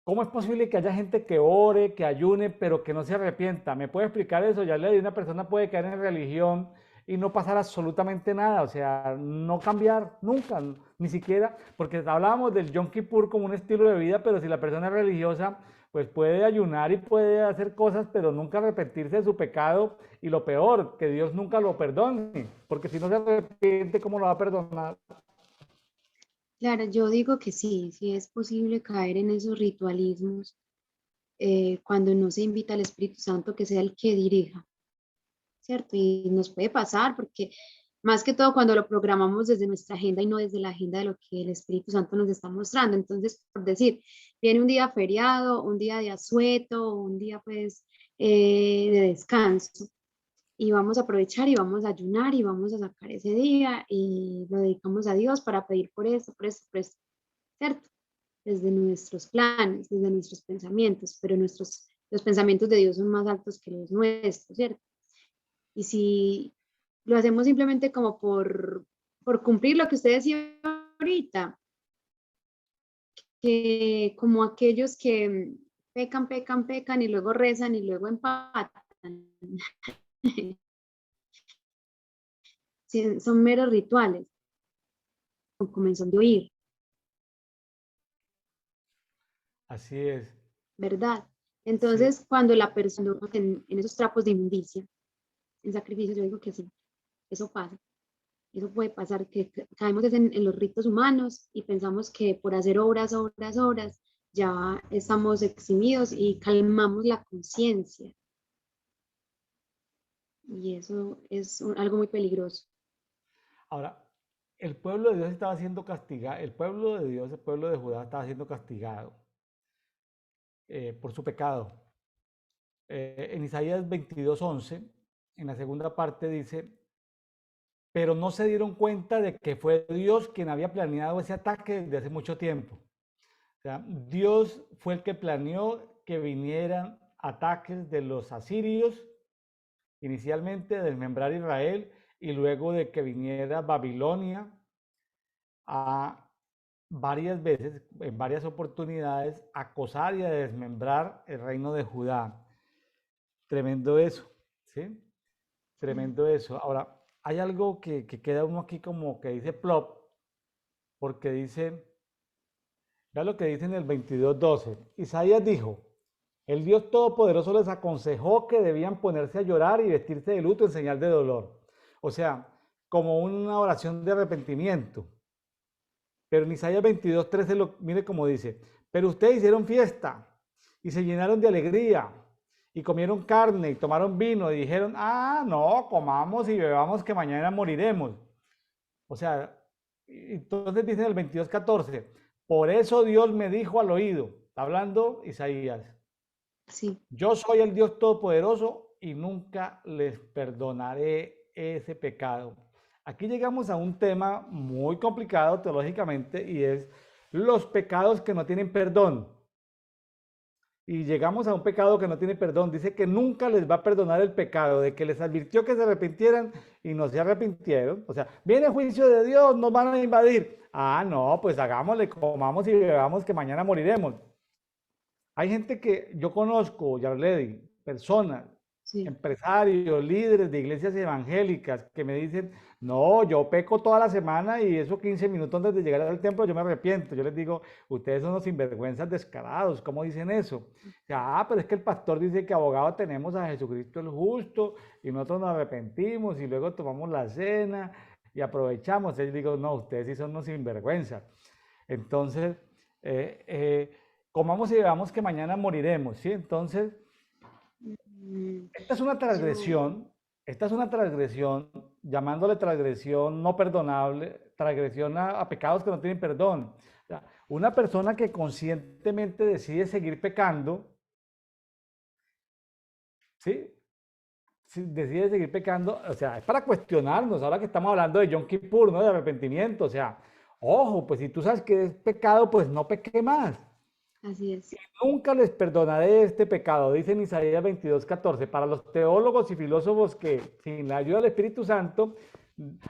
¿cómo es posible que haya gente que ore, que ayune, pero que no se arrepienta? ¿Me puede explicar eso? Ya le di, una persona puede caer en religión y no pasar absolutamente nada, o sea, no cambiar nunca, ni siquiera, porque hablábamos del Yom Kippur como un estilo de vida, pero si la persona es religiosa, pues puede ayunar y puede hacer cosas, pero nunca arrepentirse de su pecado y lo peor, que Dios nunca lo perdone, porque si no se arrepiente, ¿cómo lo va a perdonar? claro, yo digo que sí, sí es posible caer en esos ritualismos cuando no se invita al Espíritu Santo que sea el que dirija, ¿cierto? Y nos puede pasar porque más que todo cuando lo programamos desde nuestra agenda y no desde la agenda de lo que el Espíritu Santo nos está mostrando. Entonces, por decir, viene un día feriado, un día de asueto, un día pues de descanso y vamos a aprovechar y vamos a ayunar y vamos a sacar ese día y lo dedicamos a Dios para pedir por esto, por esto, por esto, ¿cierto? Desde nuestros planes, desde nuestros pensamientos, pero los pensamientos de Dios son más altos que los nuestros, ¿cierto? Y si lo hacemos simplemente como por cumplir lo que usted decía ahorita, que como aquellos que pecan, pecan, pecan y luego rezan y luego empatan, sí, son meros rituales, comenzó de oír, Así es, ¿verdad? sí. Entonces, cuando la persona en esos trapos de inmundicia, en sacrificio, yo digo que sí, eso pasa. Eso puede pasar, que caemos en los ritos humanos y pensamos que por hacer obras, obras, obras, ya estamos eximidos y calmamos la conciencia. Y eso es algo muy peligroso. Ahora, el pueblo de Dios estaba siendo castigado, el pueblo de Dios, el pueblo de Judá estaba siendo castigado por su pecado. En Isaías 22:11, en la segunda parte dice, pero no se dieron cuenta de que fue Dios quien había planeado ese ataque desde hace mucho tiempo. O sea, Dios fue el que planeó que vinieran ataques de los asirios, inicialmente de desmembrar Israel y luego de que viniera Babilonia a varias veces, en varias oportunidades, acosar y a desmembrar el reino de Judá. Tremendo eso, ¿sí? Tremendo eso. Ahora, hay algo que queda uno aquí como que dice plop, porque dice, vea lo que dice en el 22:12. Isaías dijo, el Dios Todopoderoso les aconsejó que debían ponerse a llorar y vestirse de luto en señal de dolor. O sea, como una oración de arrepentimiento. Pero en Isaías 22:13, mire cómo dice, pero ustedes hicieron fiesta y se llenaron de alegría y comieron carne y tomaron vino y dijeron, ah, no, comamos y bebamos que mañana moriremos. O sea, entonces dice en el 22:14, por eso Dios me dijo al oído, está hablando Isaías, Sí. yo soy el Dios Todopoderoso y nunca les perdonaré ese pecado. Aquí llegamos a un tema muy complicado teológicamente y es los pecados que no tienen perdón. Y llegamos a un pecado que no tiene perdón. Dice que nunca les va a perdonar el pecado, de que les advirtió que se arrepintieran y no se arrepintieron. O sea, viene el juicio de Dios, nos van a invadir. Ah, no, pues hagámosle, comamos y bebamos que mañana moriremos. Hay gente que yo conozco, Yarledi, personas, Sí. empresarios, líderes de iglesias evangélicas que me dicen, no, yo peco toda la semana y eso 15 minutos antes de llegar al templo yo me arrepiento. Yo les digo, ustedes son los sinvergüenzas descarados, ¿cómo dicen eso? Ah, pero es que el pastor dice que abogado tenemos a Jesucristo el justo y nosotros nos arrepentimos y luego tomamos la cena y aprovechamos. Y yo digo, no, ustedes sí son unos sinvergüenzas. Entonces, comamos y bebamos que mañana moriremos, ¿sí? Entonces, esta es una transgresión, esta es una transgresión, llamándole transgresión no perdonable, transgresión a pecados que no tienen perdón. O sea, una persona que conscientemente decide seguir pecando, ¿sí? Si decide seguir pecando, o sea, es para cuestionarnos, ahora que estamos hablando de Yom Kippur, ¿no? De arrepentimiento, o sea, ojo, pues si tú sabes que es pecado, pues no peque más. Así es. Nunca les perdonaré este pecado, dice en Isaías 22:14. Para los teólogos y filósofos que sin la ayuda del Espíritu Santo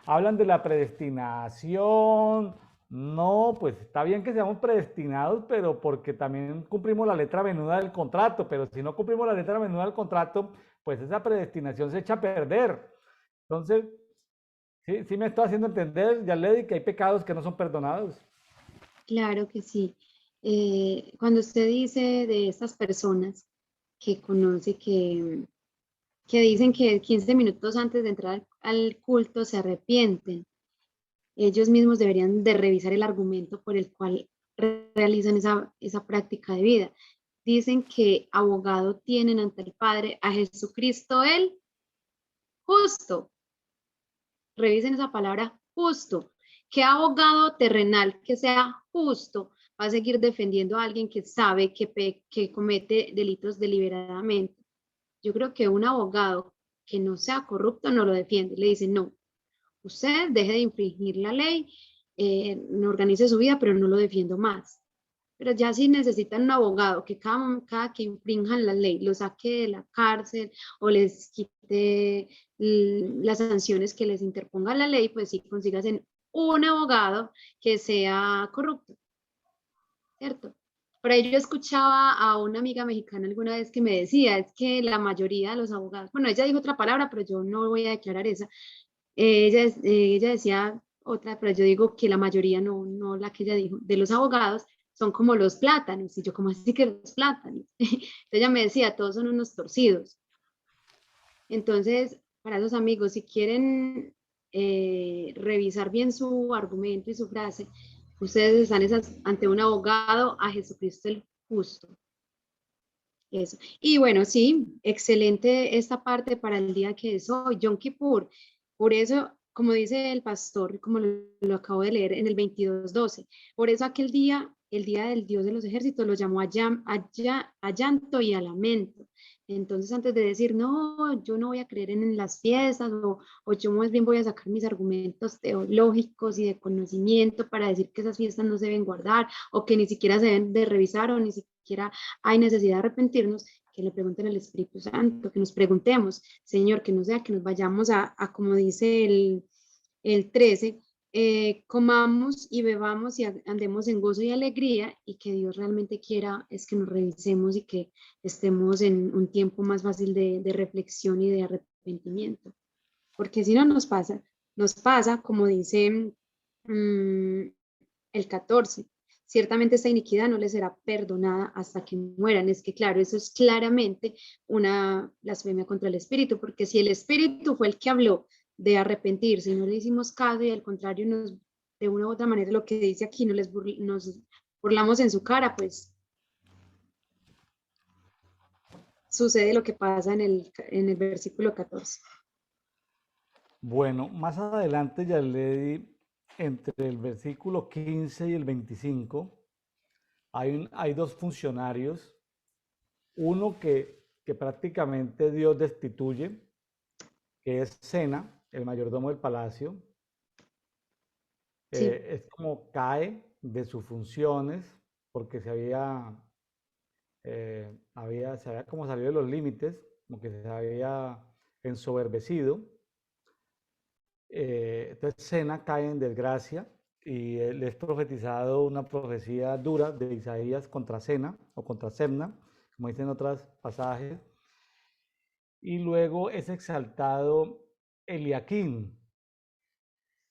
hablan de la predestinación. No, pues está bien que seamos predestinados, pero porque también cumplimos la letra menuda del contrato. Pero si no cumplimos la letra menuda del contrato, pues esa predestinación se echa a perder. Entonces, sí me estoy haciendo entender, Yarledi, que hay pecados que no son perdonados. Claro que sí. Cuando usted dice de estas personas que conoce que dicen que 15 minutos antes de entrar al culto se arrepienten, ellos mismos deberían de revisar el argumento por el cual realizan esa práctica de vida. Dicen que abogado tienen ante el Padre a Jesucristo el justo. Revisen esa palabra justo. ¿Qué abogado terrenal que sea justo va a seguir defendiendo a alguien que sabe que comete delitos deliberadamente? Yo creo que un abogado que no sea corrupto no lo defiende. Le dice, no, usted deje de infringir la ley, no organice su vida, pero no lo defiendo más. Pero ya si necesitan un abogado que cada que infrinjan la ley lo saque de la cárcel o les quite las sanciones que les interponga la ley, pues sí consigas un abogado que sea corrupto, ¿cierto? Por ahí yo escuchaba a una amiga mexicana alguna vez que me decía, es que la mayoría de los abogados, bueno, ella dijo otra palabra, pero yo no voy a declarar esa. Ella decía otra, pero yo digo que la mayoría, no la que ella dijo, de los abogados son como los plátanos. Y yo, ¿cómo así que los plátanos? Entonces ella me decía, todos son unos torcidos. Entonces, para esos amigos, si quieren revisar bien su argumento y su frase, ustedes están ante un abogado, a Jesucristo el justo. Eso. Y bueno, sí, excelente esta parte para el día que es hoy, Yom Kippur. Por eso, como dice el pastor, como lo acabo de leer en el 22:12, por eso aquel día, el día del Dios de los ejércitos, lo llamó a llanto y a lamento. Entonces, antes de decir, no, yo no voy a creer en las fiestas, o yo más bien voy a sacar mis argumentos teológicos y de conocimiento para decir que esas fiestas no se deben guardar, o que ni siquiera se deben de revisar, o ni siquiera hay necesidad de arrepentirnos, que le pregunten al Espíritu Santo, que nos preguntemos, Señor, que no sea que nos vayamos como dice el 13, comamos y bebamos y andemos en gozo y alegría, y que Dios realmente quiera es que nos revisemos y que estemos en un tiempo más fácil de reflexión y de arrepentimiento. Porque si no nos pasa como dice el 14, ciertamente esta iniquidad no les será perdonada hasta que mueran. Es que claro, eso es claramente una blasfemia contra el Espíritu, porque si el Espíritu fue el que habló de arrepentirse y no le hicimos caso y al contrario de una u otra manera lo que dice aquí nos burlamos en su cara, pues sucede lo que pasa en el versículo 14. Bueno, más adelante ya le di entre el versículo 15 y el 25, hay dos funcionarios, uno que prácticamente Dios destituye, que es Sena, el mayordomo del palacio. Sí. Es como cae de sus funciones porque se había como salido de los límites, como que se había ensoberbecido. Entonces Sena cae en desgracia y le es profetizado una profecía dura de Isaías contra Sena o contra Semna, como dicen otros pasajes. Y luego es exaltado Eliaquín.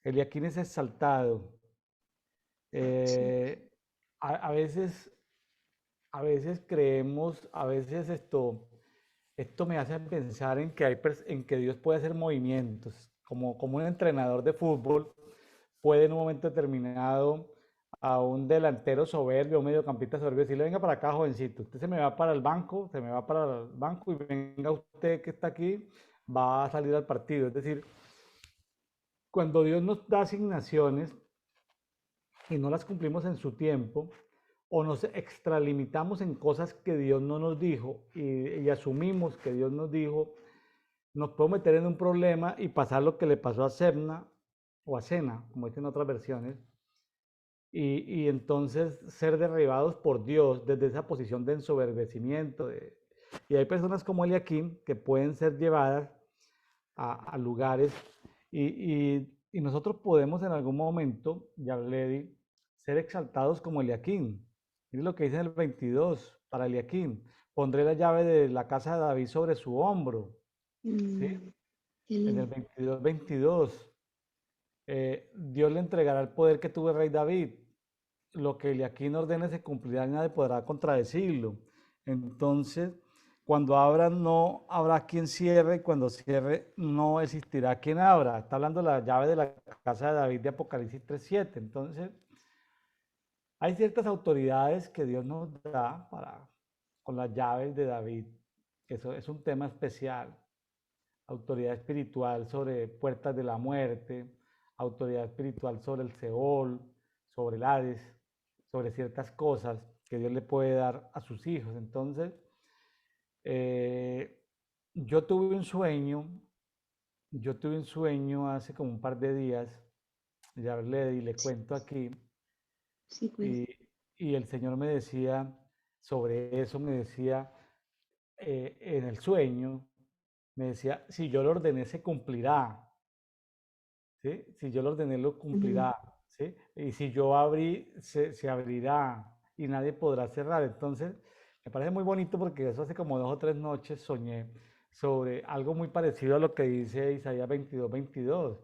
Eliaquín es exaltado. Sí. Eh, a veces, a veces creemos, a veces esto me hace pensar en en que Dios puede hacer movimientos, como un entrenador de fútbol puede en un momento determinado a un delantero soberbio, un mediocampista soberbio, decirle, venga para acá, jovencito, usted se me va para el banco, se me va para el banco y venga usted que está aquí, va a salir al partido. Es decir, cuando Dios nos da asignaciones y no las cumplimos en su tiempo, o nos extralimitamos en cosas que Dios no nos dijo y asumimos que Dios nos dijo, nos podemos meter en un problema y pasar lo que le pasó a Semna o a Sena, como dicen otras versiones, y entonces ser derribados por Dios desde esa posición de ensoberbecimiento. Y hay personas como Eliakim que pueden ser llevadas a lugares y nosotros podemos en algún momento, ya le di, ser exaltados como Eliakim. Mire lo que dice en el 22 para Eliakim. Pondré la llave de la casa de David sobre su hombro. ¿Sí? Qué En el lindo. 22:22. Dios le entregará el poder que tuvo el rey David. Lo que Eliaquín ordene se cumplirá y nadie podrá contradecirlo. Entonces, cuando abra no habrá quien cierre y cuando cierre no existirá quien abra. Está hablando de la llave de la casa de David de Apocalipsis 3:7. Entonces, hay ciertas autoridades que Dios nos da con las llaves de David. Eso es un tema especial. Autoridad espiritual sobre puertas de la muerte, autoridad espiritual sobre el Seol, sobre el Hades, sobre ciertas cosas que Dios le puede dar a sus hijos. Entonces, eh, yo tuve un sueño, yo tuve un sueño hace como un par de días, ya le cuento aquí, Sí, pues. y, y el Señor me decía sobre eso, me decía en el sueño, me decía, si yo lo ordené, se cumplirá. ¿Sí? Si yo lo ordené, lo Amén. cumplirá, ¿sí? Y si yo abrí, se abrirá y nadie podrá cerrar. Entonces, me parece muy bonito porque eso hace como 2 o 3 noches soñé sobre algo muy parecido a lo que dice Isaías 22:22.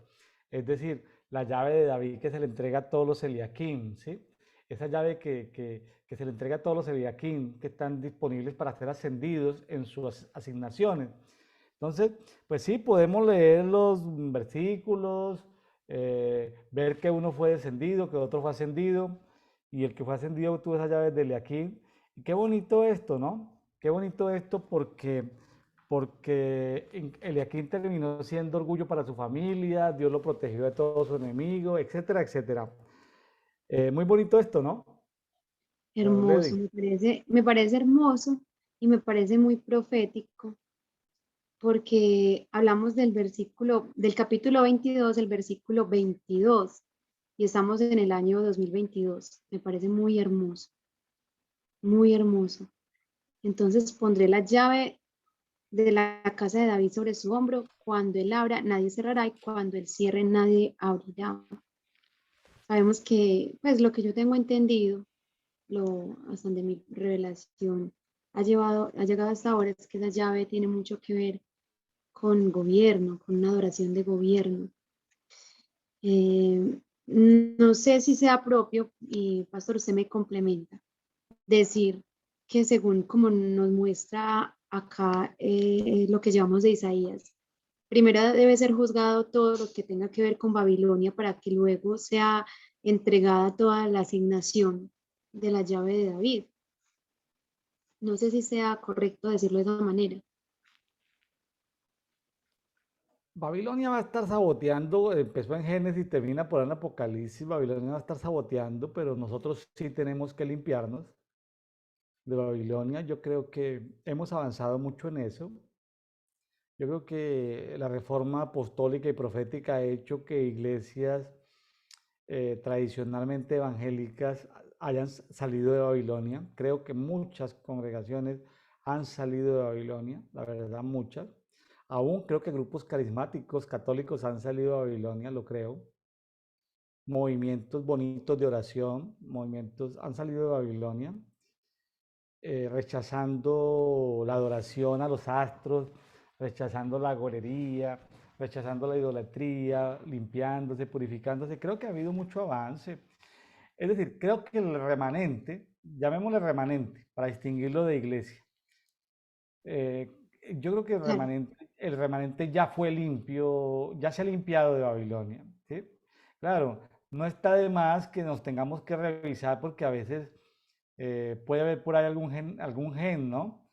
Es decir, la llave de David que se le entrega a todos los Eliakim, ¿sí? Esa llave que se le entrega a todos los Eliakim que están disponibles para ser ascendidos en sus asignaciones. Entonces, pues sí, podemos leer los versículos, ver que uno fue descendido, que otro fue ascendido, y el que fue ascendido tuvo esa llave de Eliakim, Y qué bonito esto, ¿no? Qué bonito esto porque Eliaquim terminó siendo orgullo para su familia, Dios lo protegió de todos sus enemigos, etcétera, etcétera. Muy bonito esto, ¿no? Hermoso, Lady. me parece hermoso y me parece muy profético porque hablamos del versículo, del capítulo 22, el versículo 22, y estamos en el año 2022. Me parece muy hermoso, muy hermoso. Entonces pondré la llave de la casa de David sobre su hombro. Cuando él abra, nadie cerrará, y cuando él cierre, nadie abrirá. Sabemos que, pues lo que yo tengo entendido, hasta donde mi revelación ha llegado hasta ahora, es que esa llave tiene mucho que ver con gobierno, con una adoración de gobierno. No sé si sea propio, y pastor, usted me complementa, decir que según como nos muestra acá lo que llevamos de Isaías, primero debe ser juzgado todo lo que tenga que ver con Babilonia para que luego sea entregada toda la asignación de la llave de David. No sé si sea correcto decirlo de esa manera. Babilonia va a estar saboteando, empezó en Génesis, termina por en Apocalipsis, Babilonia va a estar saboteando, pero nosotros sí tenemos que limpiarnos de Babilonia. Yo creo que hemos avanzado mucho en eso. Yo creo que la reforma apostólica y profética ha hecho que iglesias tradicionalmente evangélicas hayan salido de Babilonia. Creo que muchas congregaciones han salido de Babilonia, la verdad, muchas. Aún creo que grupos carismáticos católicos han salido de Babilonia, lo creo. Movimientos bonitos de oración, movimientos han salido de Babilonia, rechazando la adoración a los astros, rechazando la golería, rechazando la idolatría, limpiándose, purificándose. Creo que ha habido mucho avance. Es decir, creo que el remanente, llamémosle remanente, para distinguirlo de iglesia, eh, yo creo que Claro. el remanente ya fue limpio, ya se ha limpiado de Babilonia, ¿sí? Claro, no está de más que nos tengamos que revisar porque a veces puede haber por ahí algún gen, ¿no?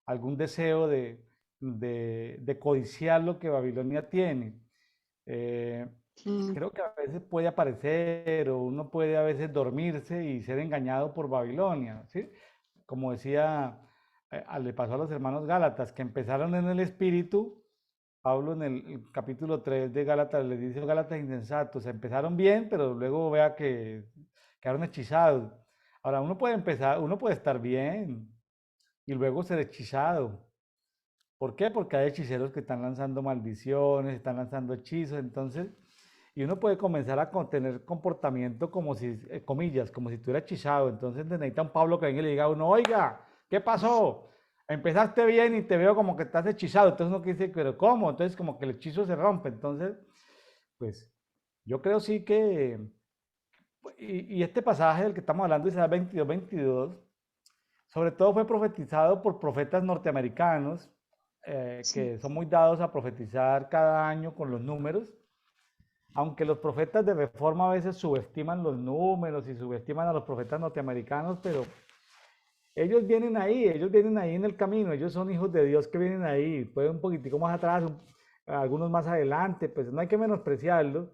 Algún deseo de codiciar lo que Babilonia tiene. Eh, Claro. Creo que a veces puede aparecer o uno puede a veces dormirse y ser engañado por Babilonia, ¿sí? Como decía, le pasó a los hermanos Gálatas, que empezaron en el espíritu. Pablo en el capítulo 3 de Gálatas les dice: Gálatas insensatos, empezaron bien, pero luego vea que quedaron hechizados. Ahora, uno puede empezar, uno puede estar bien y luego ser hechizado. ¿Por qué? Porque hay hechiceros que están lanzando maldiciones, están lanzando hechizos, entonces, y uno puede comenzar a tener comportamiento como si, comillas, como si estuviera hechizado. Entonces necesita un Pablo que venga y le diga a uno: oiga, ¿qué pasó? Empezaste bien y te veo como que estás hechizado. Entonces uno dice: pero ¿cómo? Entonces como que el hechizo se rompe. Entonces, pues, yo creo sí que, y este pasaje del que estamos hablando, Isaías 22, sobre todo fue profetizado por profetas norteamericanos, Sí. que son muy dados a profetizar cada año con los números, aunque los profetas de reforma a veces subestiman los números y subestiman a los profetas norteamericanos, pero ellos vienen ahí en el camino, ellos son hijos de Dios que vienen ahí, puede un poquitico más atrás, algunos más adelante, pues no hay que menospreciarlos.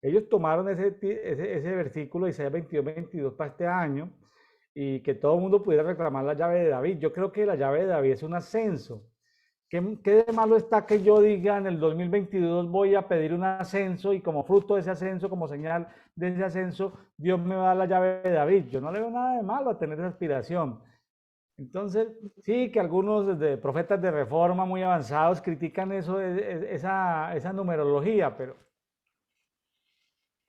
Ellos tomaron ese versículo de Isaías 22 para este año y que todo el mundo pudiera reclamar la llave de David. Yo creo que la llave de David es un ascenso. ¿Qué de malo está que yo diga en el 2022 voy a pedir un ascenso y como fruto de ese ascenso, como señal de ese ascenso, Dios me va a dar la llave de David? Yo no le veo nada de malo a tener esa aspiración. Entonces, sí que algunos profetas de reforma muy avanzados critican eso, esa numerología, pero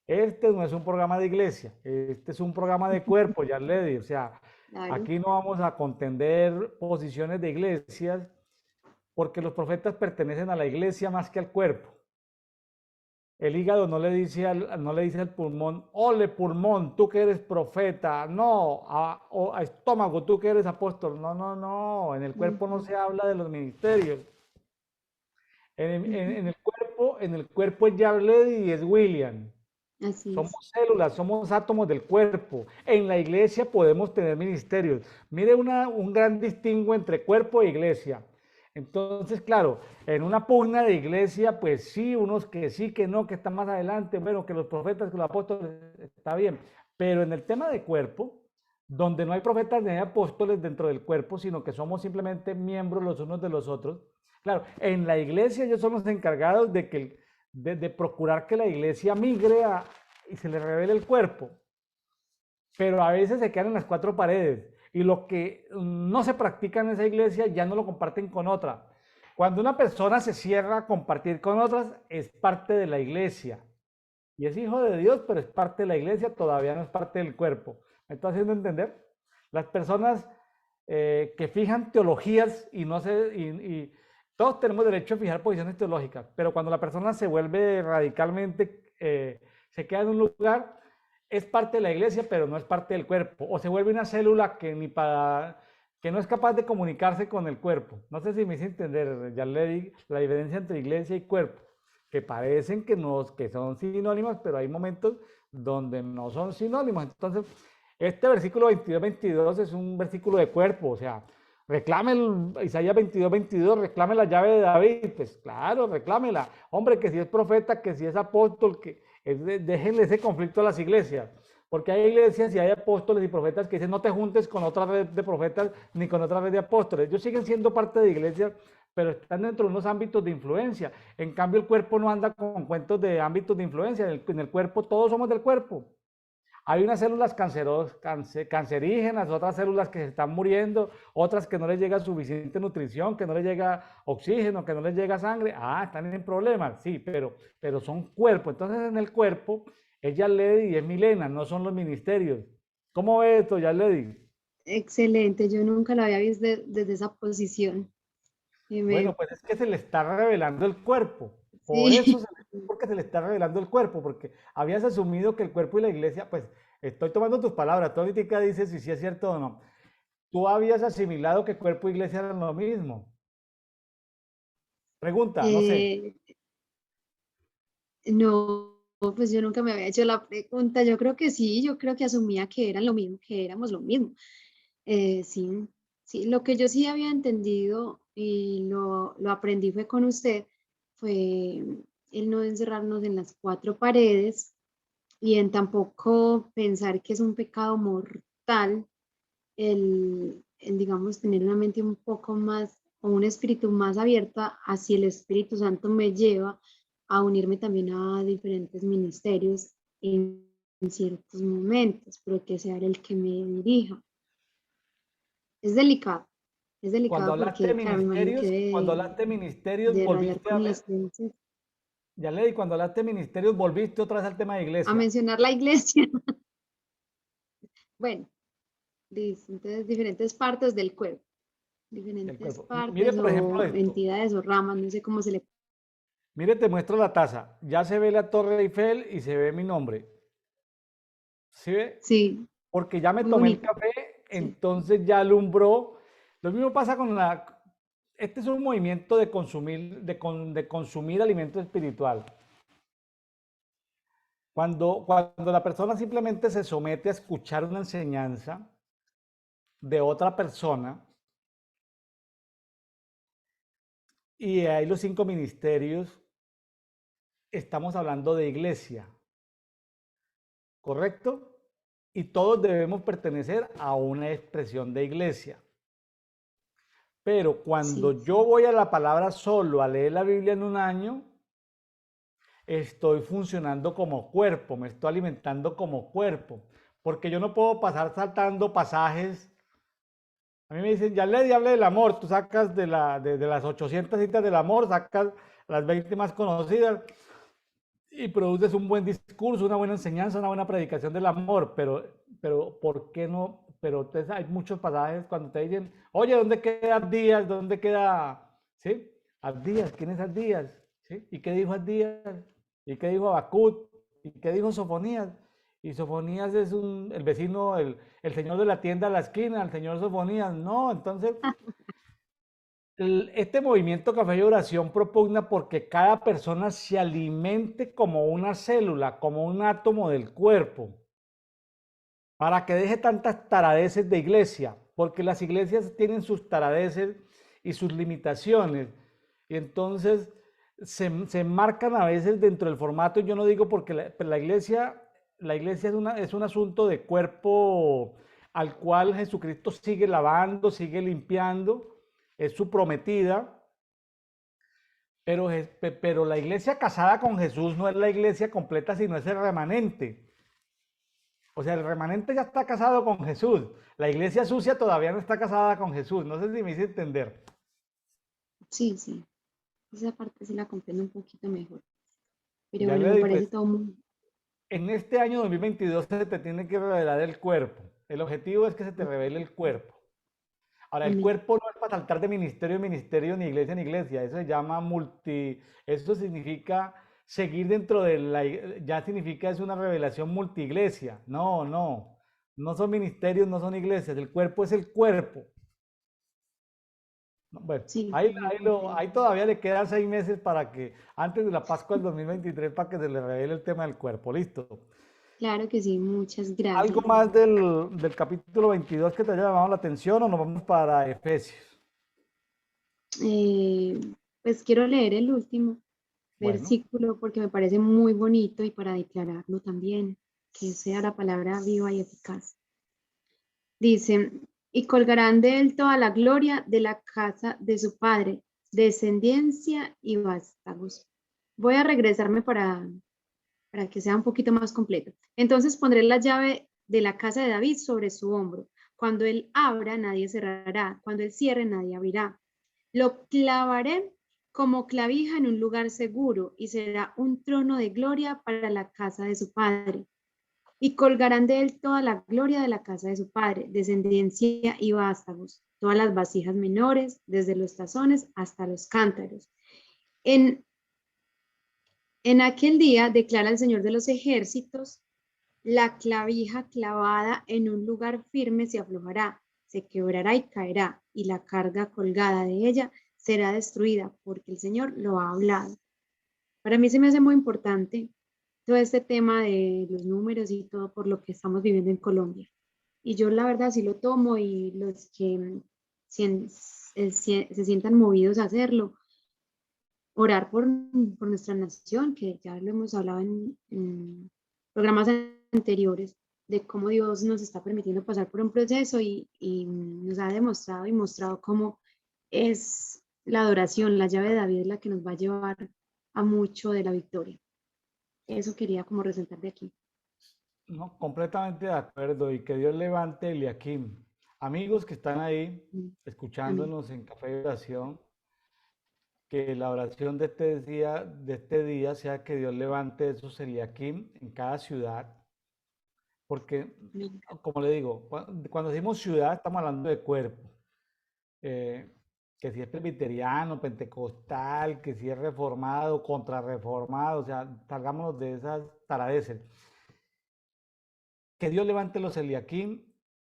este no es un programa de iglesia, este es un programa de cuerpo, ya le di. O sea, Claro. aquí no vamos a contender posiciones de iglesias porque los profetas pertenecen a la iglesia más que al cuerpo. El hígado no le dice al pulmón: ole pulmón, tú que eres profeta, no, a estómago, tú que eres apóstol. No, no, no, en el cuerpo no Ujú, se habla de los ministerios. ujú. En el cuerpo es Yarledi y es William. Así Somos es. células, somos átomos del cuerpo. En la iglesia podemos tener ministerios. Mire un gran distingo entre cuerpo e iglesia. Entonces, claro, en una pugna de iglesia, pues sí, unos que sí, que no, que están más adelante, bueno, que los profetas, que los apóstoles, está bien. Pero en el tema de cuerpo, donde no hay profetas ni hay apóstoles dentro del cuerpo, sino que somos simplemente miembros los unos de los otros. Claro, en la iglesia ellos son los encargados de que de procurar que la iglesia migre y se le revele el cuerpo, pero a veces se quedan en las cuatro paredes y lo que no se practica en esa iglesia ya no lo comparten con otra. Cuando una persona se cierra a compartir con otras, es parte de la iglesia y es hijo de Dios, pero es parte de la iglesia, todavía no es parte del cuerpo. ¿Me estoy haciendo entender? Las personas que fijan teologías y no se... todos tenemos derecho a fijar posiciones teológicas, pero cuando la persona se vuelve radicalmente, se queda en un lugar, es parte de la iglesia, pero no es parte del cuerpo, o se vuelve una célula que ni para que no es capaz de comunicarse con el cuerpo. No sé si me hice entender, ya le di la diferencia entre iglesia y cuerpo, que parecen que son sinónimas, pero hay momentos donde no son sinónimos. Entonces, este versículo 22-22 es un versículo de cuerpo, o sea, reclame Isaías 22-22, reclame la llave de David, pues claro, reclámela. Hombre, que si es profeta, que si es apóstol, déjenle ese conflicto a las iglesias. Porque hay iglesias y hay apóstoles y profetas que dicen no te juntes con otra red de profetas ni con otra red de apóstoles. Ellos siguen siendo parte de iglesias, pero están dentro de unos ámbitos de influencia. En cambio, el cuerpo no anda con cuentos de ámbitos de influencia. En el cuerpo todos somos del cuerpo. Hay unas células cancerígenas, otras células que se están muriendo, otras que no les llega suficiente nutrición, que no les llega oxígeno, que no les llega sangre. Ah, están en problemas, sí, pero son cuerpo. Entonces en el cuerpo es Lady y es Milena, no son los ministerios. ¿Cómo ve esto, Lady? Excelente, yo nunca lo había visto desde esa posición. Y Bueno, pues es que se le está revelando el cuerpo. Por eso, sí, porque se le está revelando el cuerpo, porque habías asumido que el cuerpo y la iglesia, pues estoy tomando tus palabras, tú ahorita dices si sí es cierto o no. Tú habías asimilado que cuerpo e iglesia eran lo mismo. Pregunta, no sé. eh, no, pues yo nunca me había hecho la pregunta. Yo creo que sí, yo creo que asumía que eran lo mismo, que éramos lo mismo. Sí, sí, lo que yo sí había entendido y lo aprendí fue con usted, fue el no encerrarnos en las cuatro paredes y en tampoco pensar que es un pecado mortal digamos, tener una mente un poco más o un espíritu más abierta hacia el Espíritu Santo me lleva a unirme también a diferentes ministerios en ciertos momentos, pero que sea el que me dirija. Es delicado, es Cuando delicado hablaste de porque, claro, me imagino que ministerios, cuando debe hablaste de ministerios, de rayar volviste a con ver, las creencias. ya leí, cuando hablaste de ministerios, volviste otra vez al tema de A iglesia. mencionar la iglesia, bueno, entonces diferentes partes del cuerpo, Del diferentes cuerpo. Mire, partes por ejemplo, o esto. entidades o ramas, no sé cómo se le... Mire, te muestro la taza. Ya se ve la Torre Eiffel y se ve mi nombre. ¿Sí ve? Sí, Porque ya me muy tomé el bonito. café, Sí. entonces ya alumbró. Lo mismo pasa con la... Este es un movimiento de consumir, de consumir alimento espiritual. Cuando la persona simplemente se somete a escuchar una enseñanza de otra persona, y hay los cinco ministerios, estamos hablando de iglesia, ¿correcto? Y todos debemos pertenecer a una expresión de iglesia. Pero cuando Sí, yo voy a la palabra solo a leer la Biblia en un año, estoy funcionando como cuerpo, me estoy alimentando como cuerpo, porque yo no puedo pasar saltando pasajes. A mí me dicen, ya le hable del amor, tú sacas de las 800 citas del amor, sacas las 20 más conocidas y produces un buen discurso, una buena enseñanza, una buena predicación del amor, pero ¿por qué no? Pero entonces hay muchos pasajes cuando te dicen, oye, ¿dónde queda Abdías? ¿Dónde queda? ¿Sí? Abdías, ¿quién es Abdías? ¿Sí? ¿Y qué dijo Abdías? ¿Y qué dijo Habacuc? ¿Y qué dijo Sofonías? Y Sofonías es el vecino, el señor de la tienda a la esquina, el señor Sofonías. No, entonces Este movimiento Café y Oración propugna porque cada persona se alimente como una célula, como un átomo del cuerpo, para que deje tantas taradeces de iglesia, porque las iglesias tienen sus taradeces y sus limitaciones, y entonces se enmarcan a veces dentro del formato. Yo no digo porque la iglesia es un asunto de cuerpo al cual Jesucristo sigue lavando, sigue limpiando, es su prometida, pero la iglesia casada con Jesús no es la iglesia completa, sino es el remanente. O sea, el remanente ya está casado con Jesús. La iglesia sucia todavía no está casada con Jesús. No sé si me hice entender. Sí, sí, esa parte sí la comprendo un poquito mejor. Pero Ya bueno, le me di, parece pues, todo muy... en este año 2022 se te tiene que revelar el cuerpo. El objetivo es que se te revele el cuerpo. Ahora, el Amén. cuerpo no es para saltar de ministerio en ministerio, ni iglesia en iglesia. Eso se llama Eso significa seguir dentro de Ya significa es una revelación multiiglesia. No, no. No son ministerios, no son iglesias. El cuerpo es el cuerpo. Bueno, Sí, ahí, lo ahí, comprendo. ahí todavía le quedan 6 meses para que, antes de la Pascua del 2023, para que se le revele el tema del cuerpo. Listo. Claro que sí, muchas ¿Algo gracias. más del capítulo 22 que te haya llamado la atención o nos vamos para Efesios? Eh, pues quiero leer el último Bueno, versículo porque me parece muy bonito y para declararlo también, que sea la palabra viva y eficaz. Dice, y colgarán de él toda la gloria de la casa de su padre, descendencia y vástagos. Voy a regresarme para que sea un poquito más completo. Entonces pondré la llave de la casa de David sobre su hombro. Cuando él abra, nadie cerrará. Cuando él cierre, nadie abrirá. Lo clavaré como clavija en un lugar seguro y será un trono de gloria para la casa de su padre. Y colgarán de él toda la gloria de la casa de su padre, descendencia y vástagos, todas las vasijas menores, desde los tazones hasta los cántaros. En, en aquel día, declara el Señor de los ejércitos, la clavija clavada en un lugar firme se aflojará, se quebrará y caerá, y la carga colgada de ella será destruida, porque el Señor lo ha hablado. Para mí se me hace muy importante todo este tema de los números y todo por lo que estamos viviendo en Colombia. Y yo la verdad sí lo tomo y los que se sientan movidos a hacerlo, orar por nuestra nación, que ya lo hemos hablado en programas anteriores, de cómo Dios nos está permitiendo pasar por un proceso y nos ha demostrado y mostrado cómo es la adoración, la llave de David es la que nos va a llevar a mucho de la victoria. Eso quería como resaltar de aquí. no, completamente de acuerdo. Y que Dios levante Eliakim. Amigos que están ahí Amén. escuchándonos en Café y Oración, que la oración de este día sea que Dios levante esos Eliakim en cada ciudad, porque, Amén. como le digo, cuando decimos ciudad estamos hablando de cuerpo. eh, que si es presbiteriano, pentecostal, que si es reformado, contrarreformado, o sea, salgámonos de esas taradeces. Que Dios levante los Eliakim,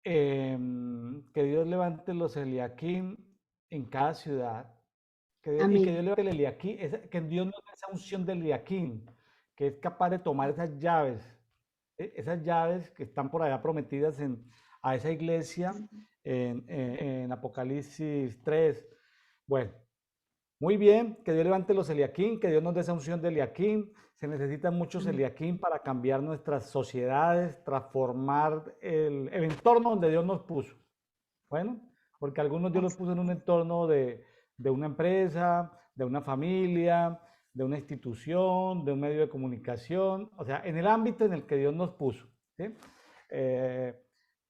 que Dios levante los Eliakim en cada ciudad, y que Dios Amén. levante el Eliakim, que Dios nos dé esa unción del Eliakim, que es capaz de tomar esas llaves que están por allá prometidas a esa iglesia en Apocalipsis 3. Bueno, muy bien, que Dios levante los Eliakim, que Dios nos dé esa unción de Eliakim. Se necesitan muchos Amén. Eliakim para cambiar nuestras sociedades, transformar el entorno donde Dios nos puso. Bueno, porque algunos Dios los puso en un entorno de una empresa, de una familia, de una institución, de un medio de comunicación, o sea, en el ámbito en el que Dios nos puso. ¿Sí? Eh,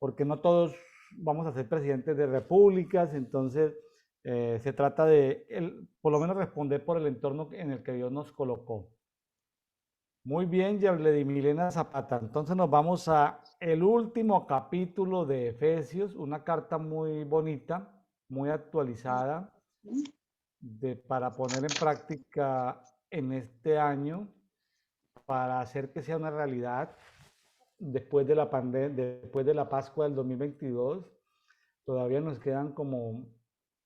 porque no todos vamos a ser presidentes de repúblicas, entonces se trata de, por lo menos, responder por el entorno en el que Dios nos colocó. Muy bien, Yabledi Milena Zapata. Entonces nos vamos a el último capítulo de Efesios, una carta muy bonita, muy actualizada, para poner en práctica en este año, para hacer que sea una realidad después de la pandemia, después de la Pascua del 2022. Todavía nos quedan como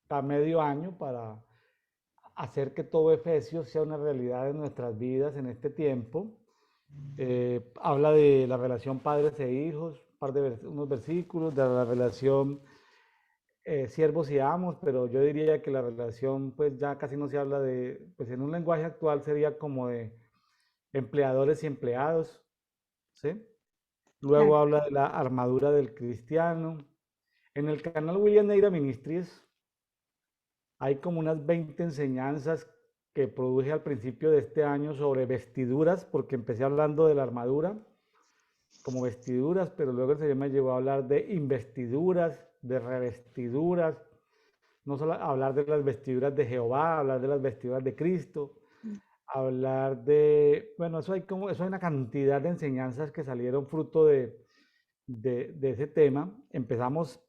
a medio año para hacer que todo Efesios sea una realidad en nuestras vidas en este tiempo. Habla de la relación padres e hijos, unos versículos, de la relación siervos y amos, pero yo diría que la relación pues ya casi no se habla de, pues en un lenguaje actual sería como de empleadores y empleados, ¿sí? Luego Claro. habla de la armadura del cristiano. En el canal William Neira Ministries hay como unas 20 enseñanzas que produje al principio de este año sobre vestiduras, porque empecé hablando de la armadura como vestiduras, pero luego el Señor me llevó a hablar de investiduras, de revestiduras, no solo hablar de las vestiduras de Jehová, hablar de las vestiduras de Cristo, hablar de, bueno, eso hay una cantidad de enseñanzas que salieron fruto de ese tema. Empezamos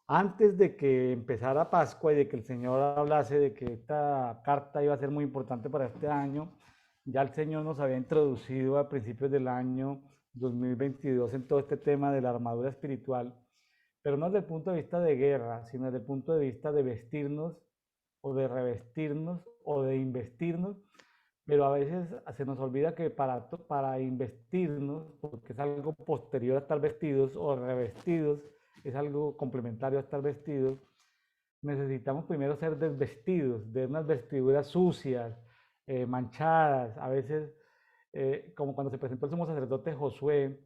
antes de que empezara Pascua y de que el Señor hablase de que esta carta iba a ser muy importante para este año, ya el Señor nos había introducido a principios del año 2022 en todo este tema de la armadura espiritual, pero no desde el punto de vista de guerra, sino desde el punto de vista de vestirnos o de revestirnos o de investirnos, pero a veces se nos olvida que para investirnos, porque es algo posterior a estar vestidos o revestidos, es algo complementario a estar vestidos, necesitamos primero ser desvestidos de unas vestiduras sucias, manchadas, a veces como cuando se presentó el sumo sacerdote Josué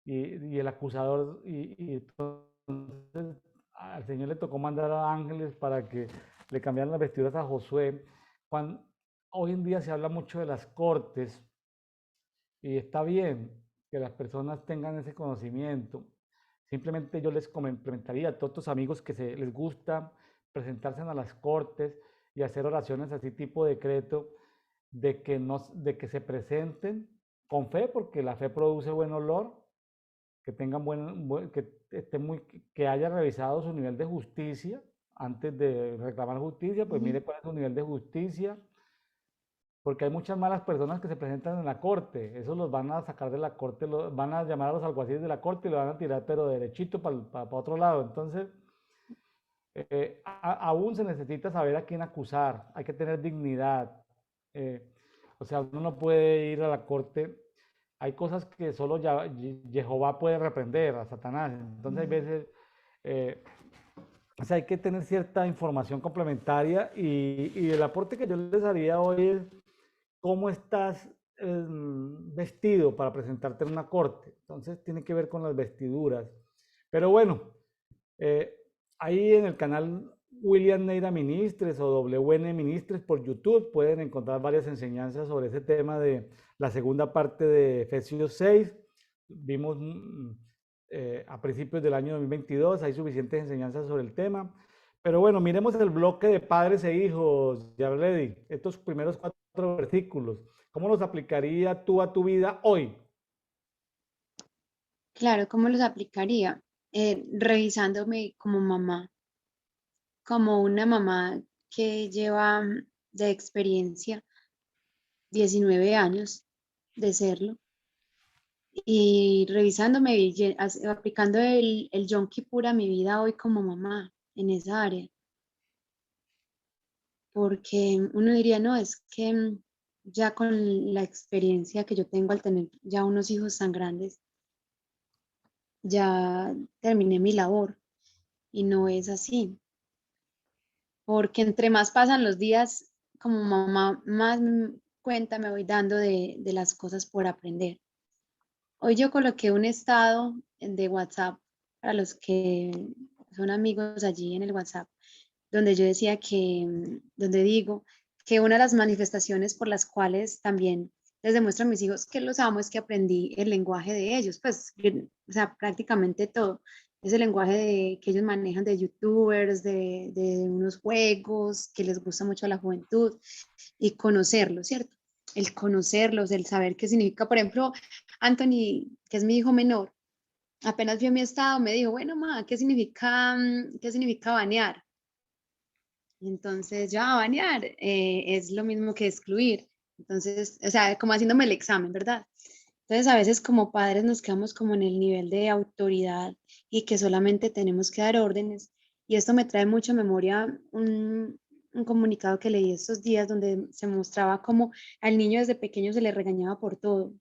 y el acusador, y entonces al Señor le tocó mandar a ángeles para que le cambiaran las vestiduras a Josué. Cuando, hoy en día se habla mucho de las cortes y está bien que las personas tengan ese conocimiento. Simplemente yo les complementaría a todos tus amigos que les gusta presentarse a las cortes y hacer oraciones así tipo decreto de que, de que se presenten con fe, porque la fe produce buen olor, que tengan que haya revisado su nivel de justicia antes de reclamar justicia, pues mire cuál es su nivel de justicia, porque hay muchas malas personas que se presentan en la corte, esos los van a sacar de la corte, van a llamar a los alguaciles de la corte y lo van a tirar pero derechito para otro lado. Entonces, aún se necesita saber a quién acusar, hay que tener dignidad. eh, o sea, uno no puede ir a la corte, hay cosas que solo Jehová puede reprender a Satanás. Entonces hay veces, eh, o sea, hay que tener cierta información complementaria y el aporte que yo les haría hoy es cómo estás vestido para presentarte en una corte. Entonces tiene que ver con las vestiduras. Pero bueno, eh, ahí en el canal William Neira Ministres o WN Ministres por YouTube pueden encontrar varias enseñanzas sobre ese tema de la segunda parte de Efesios 6. Vimos a principios del año 2022, hay suficientes enseñanzas sobre el tema. Pero bueno, miremos el bloque de padres e hijos, Yarledi, estos primeros 4 versículos. ¿Cómo los aplicaría tú a tu vida hoy? Claro, ¿cómo los aplicaría? Revisándome como mamá, como una mamá que lleva de experiencia 19 años de serlo y revisándome y aplicando el Yom Kippur a mi vida hoy como mamá en esa área, porque uno diría, no, es que ya con la experiencia que yo tengo al tener ya unos hijos tan grandes, ya terminé mi labor y no es así, porque entre más pasan los días como mamá, más cuenta me voy dando de las cosas por aprender. Hoy yo coloqué un estado de WhatsApp para los que son amigos allí en el WhatsApp, donde yo decía que, donde digo que una de las manifestaciones por las cuales también les demuestro a mis hijos que los amo es que aprendí el lenguaje de ellos, pues, o sea, prácticamente todo. Ese lenguaje que ellos manejan de youtubers, de unos juegos que les gusta mucho a la juventud y conocerlos, ¿cierto? El conocerlos, el saber qué significa. Por ejemplo, Anthony, que es mi hijo menor, apenas vio mi estado, me dijo, bueno, ma, qué significa banear? Entonces, ya banear es lo mismo que excluir. Entonces, o sea, como haciéndome el examen, ¿verdad? Entonces, a veces como padres nos quedamos como en el nivel de autoridad y que solamente tenemos que dar órdenes Y esto me trae mucho a memoria un comunicado que leí estos días donde se mostraba cómo al niño desde pequeño se le regañaba por todo,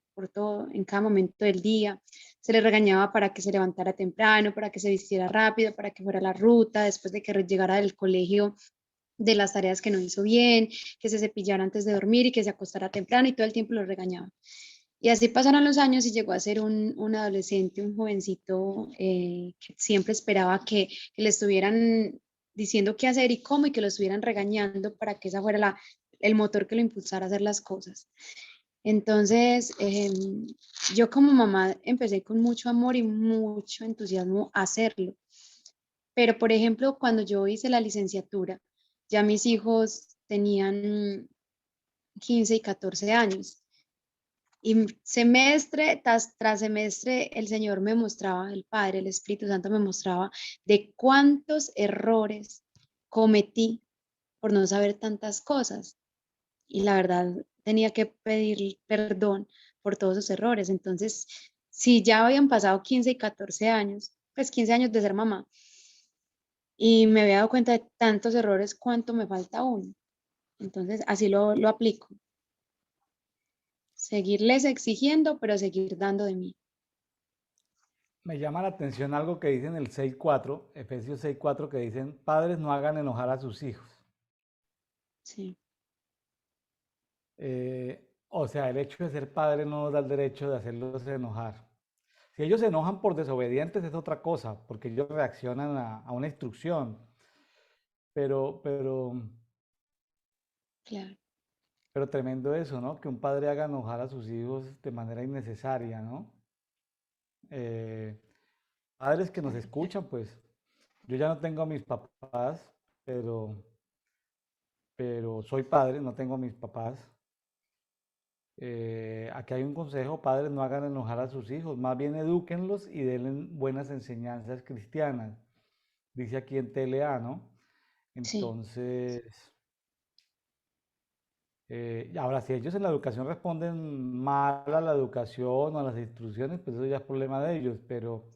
en cada momento del día. Se le regañaba para que se levantara temprano, para que se vistiera rápido, para que fuera a la ruta, después de que llegara del colegio de las tareas que no hizo bien, que se cepillara antes de dormir y que se acostara temprano y todo el tiempo lo regañaba. Y así pasaron los años y llegó a ser un adolescente, un jovencito que siempre esperaba que le estuvieran diciendo qué hacer y cómo y que lo estuvieran regañando para que esa fuera el motor que lo impulsara a hacer las cosas. Entonces, yo como mamá empecé con mucho amor y mucho entusiasmo a hacerlo. Pero, por ejemplo, cuando yo hice la licenciatura, ya mis hijos tenían 15 y 14 años. Y semestre tras semestre el Señor me mostraba, el Padre, el Espíritu Santo me mostraba de cuántos errores cometí por no saber tantas cosas. Y la verdad tenía que pedir perdón por todos esos errores. Entonces, si ya habían pasado 15 y 14 años, pues 15 años de ser mamá, y me había dado cuenta de tantos errores, ¿cuánto me falta aún? Entonces, así lo aplico. Seguirles exigiendo, pero seguir dando de mí. Me llama la atención algo que dicen el 6:4, Efesios 6:4, que dicen, padres no hagan enojar a sus hijos. Sí, O sea, el hecho de ser padre no nos da el derecho de hacerlos enojar. Si ellos se enojan por desobedientes es otra cosa, porque ellos reaccionan a una instrucción. Pero, pero, claro. pero tremendo eso, ¿no? Que un padre haga enojar a sus hijos de manera innecesaria, ¿no? Eh, Padres que nos escuchan, pues yo ya no tengo a mis papás, pero, pero soy padre, no tengo a mis papás. Aquí hay un consejo, padres no hagan enojar a sus hijos, más bien edúquenlos y denle buenas enseñanzas cristianas, dice aquí en TLA, ¿no? Sí, Entonces, ahora si ellos en la educación responden mal a la educación o a las instrucciones, pues eso ya es problema de ellos, pero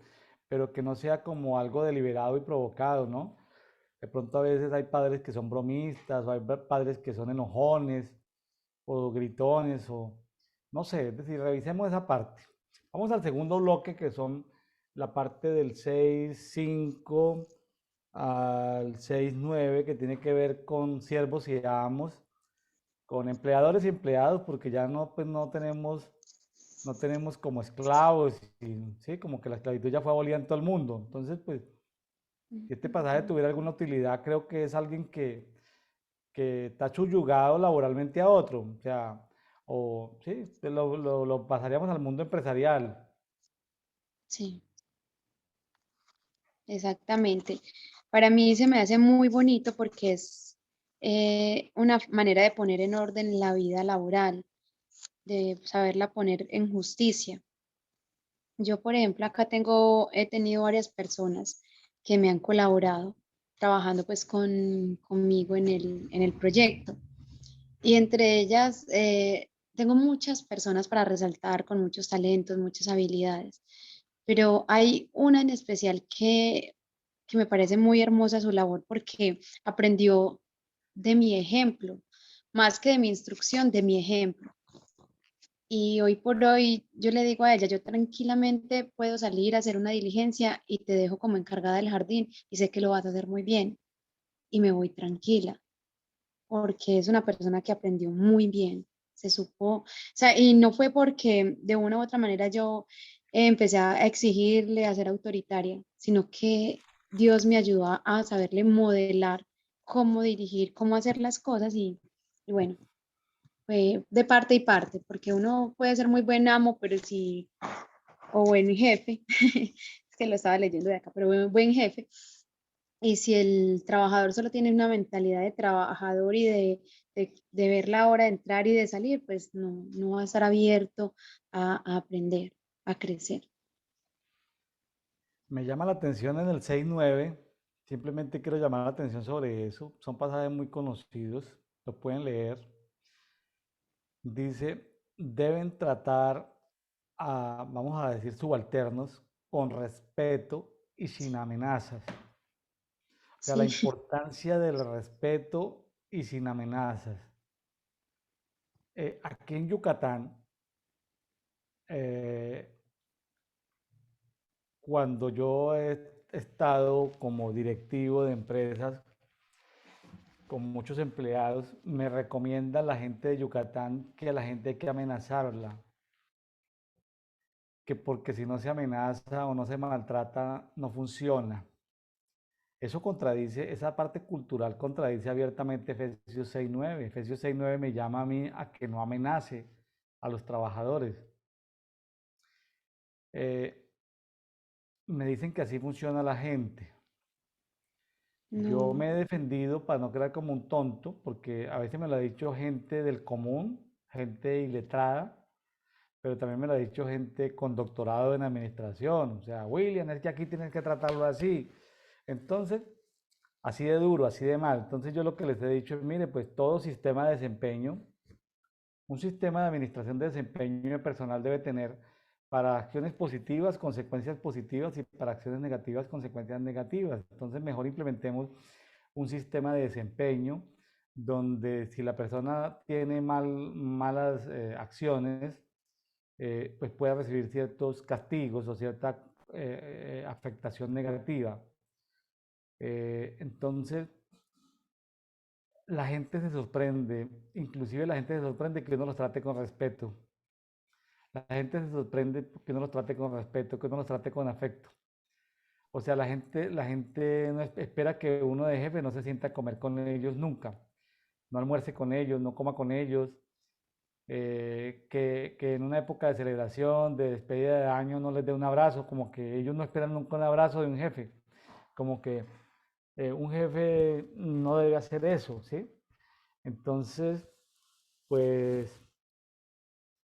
que no sea como algo deliberado y provocado, ¿no? De pronto a veces hay padres que son bromistas, o hay padres que son enojones, o gritones, o no sé, es decir, revisemos esa parte. Vamos al segundo bloque, que son la parte del 6:5 al 6:9, que tiene que ver con siervos y amos, con empleadores y empleados, porque ya no, pues no tenemos como esclavos, y, sí, como que la esclavitud ya fue abolida en todo el mundo. Entonces, pues, si este pasaje tuviera alguna utilidad, creo que es alguien que está subyugado laboralmente a otro, o sea, o sí, lo pasaríamos al mundo empresarial. sí, exactamente. Para mí se me hace muy bonito porque es una manera de poner en orden la vida laboral, de saberla poner en justicia. Yo, por ejemplo, acá he tenido varias personas que me han colaborado trabajando pues conmigo en el proyecto. Y entre ellas, tengo muchas personas para resaltar con muchos talentos, muchas habilidades, pero hay una en especial que me parece muy hermosa su labor porque aprendió de mi ejemplo, más que de mi instrucción, de mi ejemplo. Y hoy por hoy yo le digo a ella, yo tranquilamente puedo salir a hacer una diligencia y te dejo como encargada del jardín y sé que lo vas a hacer muy bien y me voy tranquila porque es una persona que aprendió muy bien, se supo, o sea, y no fue porque de una u otra manera yo empecé a exigirle, a ser autoritaria, sino que Dios me ayudó a saberle modelar cómo dirigir, cómo hacer las cosas y bueno, fue de parte y parte, porque uno puede ser muy buen amo, pero si, o buen jefe, es que lo estaba leyendo de acá, pero buen jefe, y si el trabajador solo tiene una mentalidad de trabajador y de ver la hora de entrar y de salir, pues no va a estar abierto a aprender, a crecer. Me llama la atención en el 6:9, simplemente quiero llamar la atención sobre eso, son pasajes muy conocidos, lo pueden leer. Dice, deben tratar a, vamos a decir, subalternos con respeto y sin amenazas. O sea, la Sí, importancia del respeto y sin amenazas. Aquí en Yucatán, eh, cuando yo he estado como directivo de empresas con muchos empleados, me recomienda la gente de Yucatán que a la gente hay que amenazarla, que porque si no se amenaza o no se maltrata, no funciona. Eso contradice, esa parte cultural contradice abiertamente Efesios 6:9. Efesios 6:9 me llama a mí a que no amenace a los trabajadores. Eh, Me dicen que así funciona la gente. Yo no, me he defendido para no quedar como un tonto, porque a veces me lo ha dicho gente del común, gente iletrada, pero también me lo ha dicho gente con doctorado en administración. O sea, William, es que aquí tienes que tratarlo así. Entonces, así de duro, así de mal. Entonces yo lo que les he dicho es, mire, pues todo sistema de desempeño, un sistema de administración de desempeño personal debe tener para acciones positivas, consecuencias positivas y para acciones negativas, consecuencias negativas. Entonces mejor implementemos un sistema de desempeño donde si la persona tiene malas acciones, pues pueda recibir ciertos castigos o cierta afectación negativa. Entonces, la gente se sorprende, inclusive la gente se sorprende que uno los trate con respeto. La gente se sorprende que uno los trate con respeto, que uno los trate con afecto. O sea, la gente no espera que uno de jefe no se sienta a comer con ellos nunca, no almuerce con ellos, no coma con ellos, que en una época de celebración, de despedida de año, no les dé un abrazo, como que ellos no esperan nunca un abrazo de un jefe, como que un jefe no debe hacer eso, ¿sí? Entonces, pues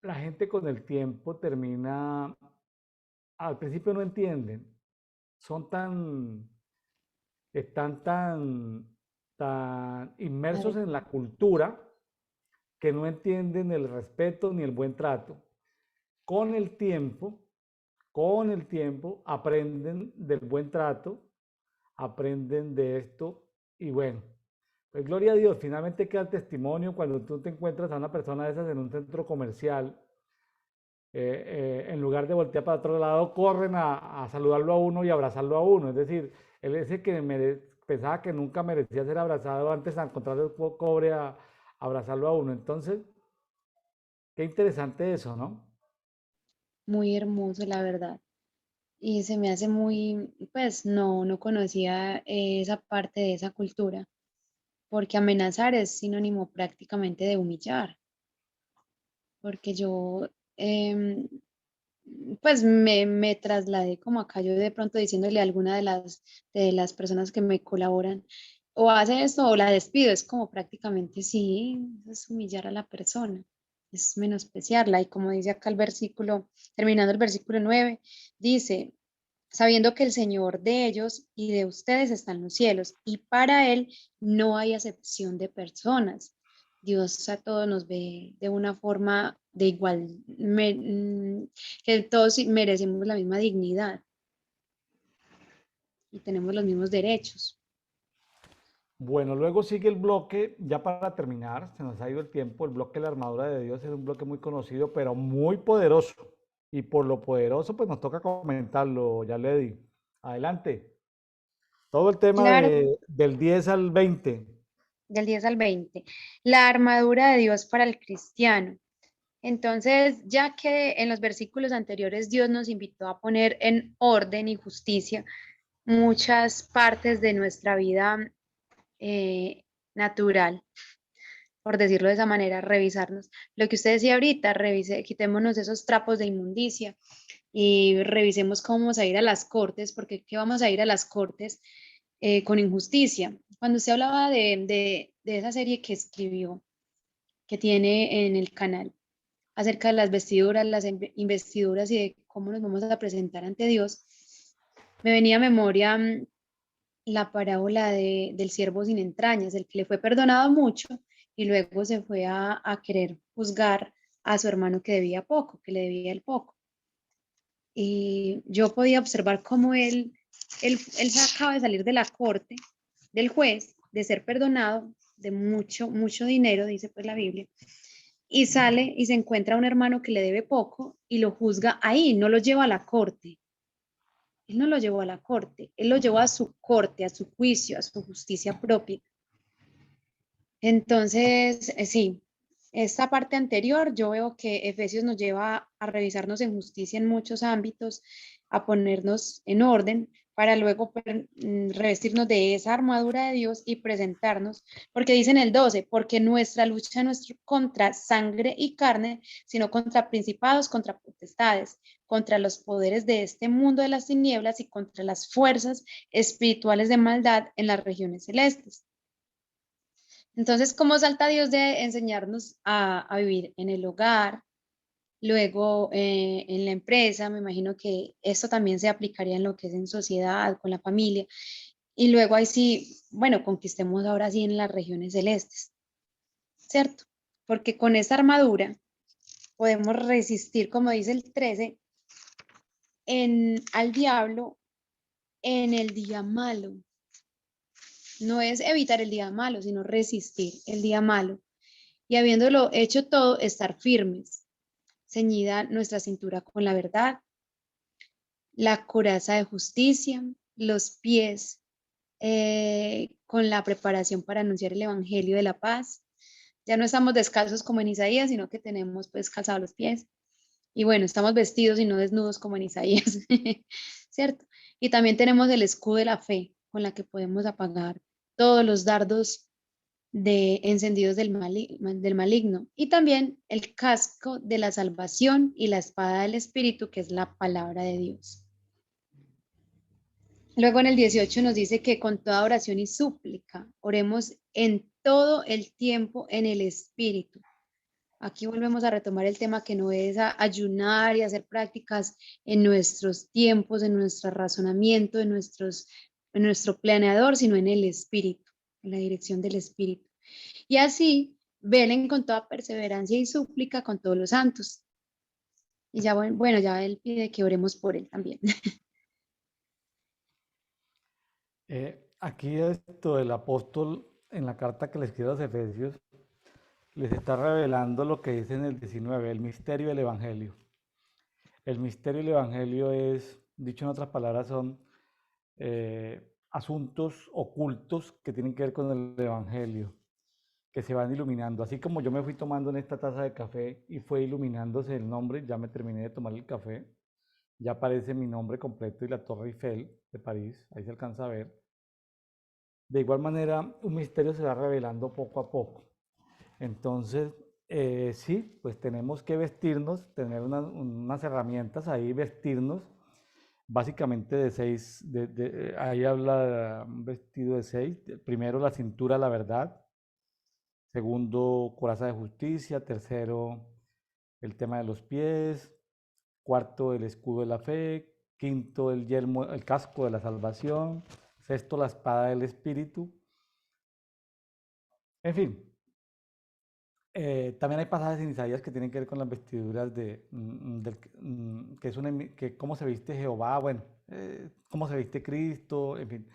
la gente con el tiempo termina, al principio no entienden, son están tan inmersos en la cultura que no entienden el respeto ni el buen trato. Con el tiempo, con el tiempo, aprenden del buen trato, aprenden de esto y bueno, pues gloria a Dios, finalmente queda el testimonio cuando tú te encuentras a una persona de esas en un centro comercial, en lugar de voltear para otro lado, corren a saludarlo a uno y abrazarlo a uno. Es decir, él ese que pensaba que nunca merecía ser abrazado antes de encontrar el cobre a abrazarlo a uno. Entonces, qué interesante eso, ¿no? muy hermoso, la verdad. Y se me hace muy, pues no conocía esa parte de esa cultura, porque amenazar es sinónimo prácticamente de humillar, porque yo, em, pues me trasladé como acá, yo de pronto diciéndole a alguna de las personas que me colaboran, o hace esto o la despido, es como prácticamente sí, es humillar a la persona, es menospreciarla. Y como dice acá el versículo, terminando el versículo 9 dice, sabiendo que el Señor de ellos y de ustedes está en los cielos, y para Él no hay acepción de personas. Dios a todos nos ve de una forma de igual, que todos merecemos la misma dignidad y tenemos los mismos derechos. Bueno, luego sigue el bloque, ya para terminar, se nos ha ido el tiempo, el bloque de la armadura de Dios es un bloque muy conocido, pero muy poderoso. Y por lo poderoso, pues nos toca comentarlo, ya le di. Adelante. Todo el tema Claro, del 10 al 20. del 10 al 20. La armadura de Dios para el cristiano. Entonces, ya que en los versículos anteriores Dios nos invitó a poner en orden y justicia muchas partes de nuestra vida eh, natural, por decirlo de esa manera, revisarnos. Lo que usted decía ahorita, quitémonos esos trapos de inmundicia y revisemos cómo vamos a ir a las cortes, porque ¿qué vamos a ir a las cortes con injusticia? Cuando usted hablaba de esa serie que escribió, que tiene en el canal, acerca de las vestiduras, las investiduras y de cómo nos vamos a presentar ante Dios, me venía a memoria la parábola del siervo sin entrañas, el que le fue perdonado mucho y luego se fue a querer juzgar a su hermano que debía poco, que le debía el poco. Y yo podía observar cómo él acaba de salir de la corte del juez, de ser perdonado de mucho, mucho dinero, dice pues la Biblia, y sale y se encuentra un hermano que le debe poco y lo juzga ahí, no lo lleva a la corte. Él no lo llevó a la corte, él lo llevó a su corte, a su juicio, a su justicia propia. Entonces, sí, esta parte anterior, yo veo que Efesios nos lleva a revisarnos en justicia en muchos ámbitos, a ponernos en orden para luego revestirnos de esa armadura de Dios y presentarnos, porque dice en el 12, porque nuestra lucha no es contra sangre y carne, sino contra principados, contra potestades, contra los poderes de este mundo de las tinieblas y contra las fuerzas espirituales de maldad en las regiones celestes. Entonces, ¿cómo salta Dios de enseñarnos a vivir en el hogar? Luego, en la empresa, me imagino que esto también se aplicaría en lo que es en sociedad, con la familia. Y luego ahí sí, bueno, conquistemos ahora sí en las regiones celestes, ¿cierto? Porque con esta armadura podemos resistir, como dice el 13, al diablo en el día malo. No es evitar el día malo, sino resistir el día malo. Y habiéndolo hecho todo, estar firmes, ceñida nuestra cintura con la verdad, la coraza de justicia, los pies con la preparación para anunciar el evangelio de la paz. Ya no estamos descalzos como en Isaías, sino que tenemos pues calzados los pies. Y bueno, estamos vestidos y no desnudos como en Isaías, ¿cierto? Y también tenemos el escudo de la fe con la que podemos apagar todos los dardos de encendidos del maligno, y también el casco de la salvación y la espada del Espíritu, que es la palabra de Dios. Luego en el 18 nos dice que con toda oración y súplica oremos en todo el tiempo en el Espíritu. Aquí volvemos a retomar el tema que no es ayunar y hacer prácticas en nuestros tiempos, en nuestro razonamiento, en nuestro planeador, sino en el Espíritu, en la dirección del Espíritu. Y así velen con toda perseverancia y súplica con todos los santos. Y ya, bueno, ya él pide que oremos por él también. Aquí esto del apóstol en la carta que le escribe a los Efesios les está revelando lo que dice en el 19, el misterio del Evangelio. El misterio del Evangelio es, dicho en otras palabras, son asuntos ocultos que tienen que ver con el Evangelio, que se van iluminando. Así como yo me fui tomando en esta taza de café y fue iluminándose el nombre, ya me terminé de tomar el café, ya aparece mi nombre completo y la Torre Eiffel de París, ahí se alcanza a ver. De igual manera, un misterio se va revelando poco a poco. Entonces, sí, pues tenemos que vestirnos, tener unas herramientas ahí, vestirnos, básicamente de seis, ahí habla un vestido de seis. Primero, la cintura, la verdad. Segundo, coraza de justicia. Tercero, el tema de los pies. Cuarto, el escudo de la fe. Quinto, el yelmo, el casco de la salvación. Sexto, la espada del espíritu. En fin, también hay pasajes en Isaías que tienen que ver con las vestiduras que es que cómo se viste Jehová, bueno, cómo se viste Cristo, en fin.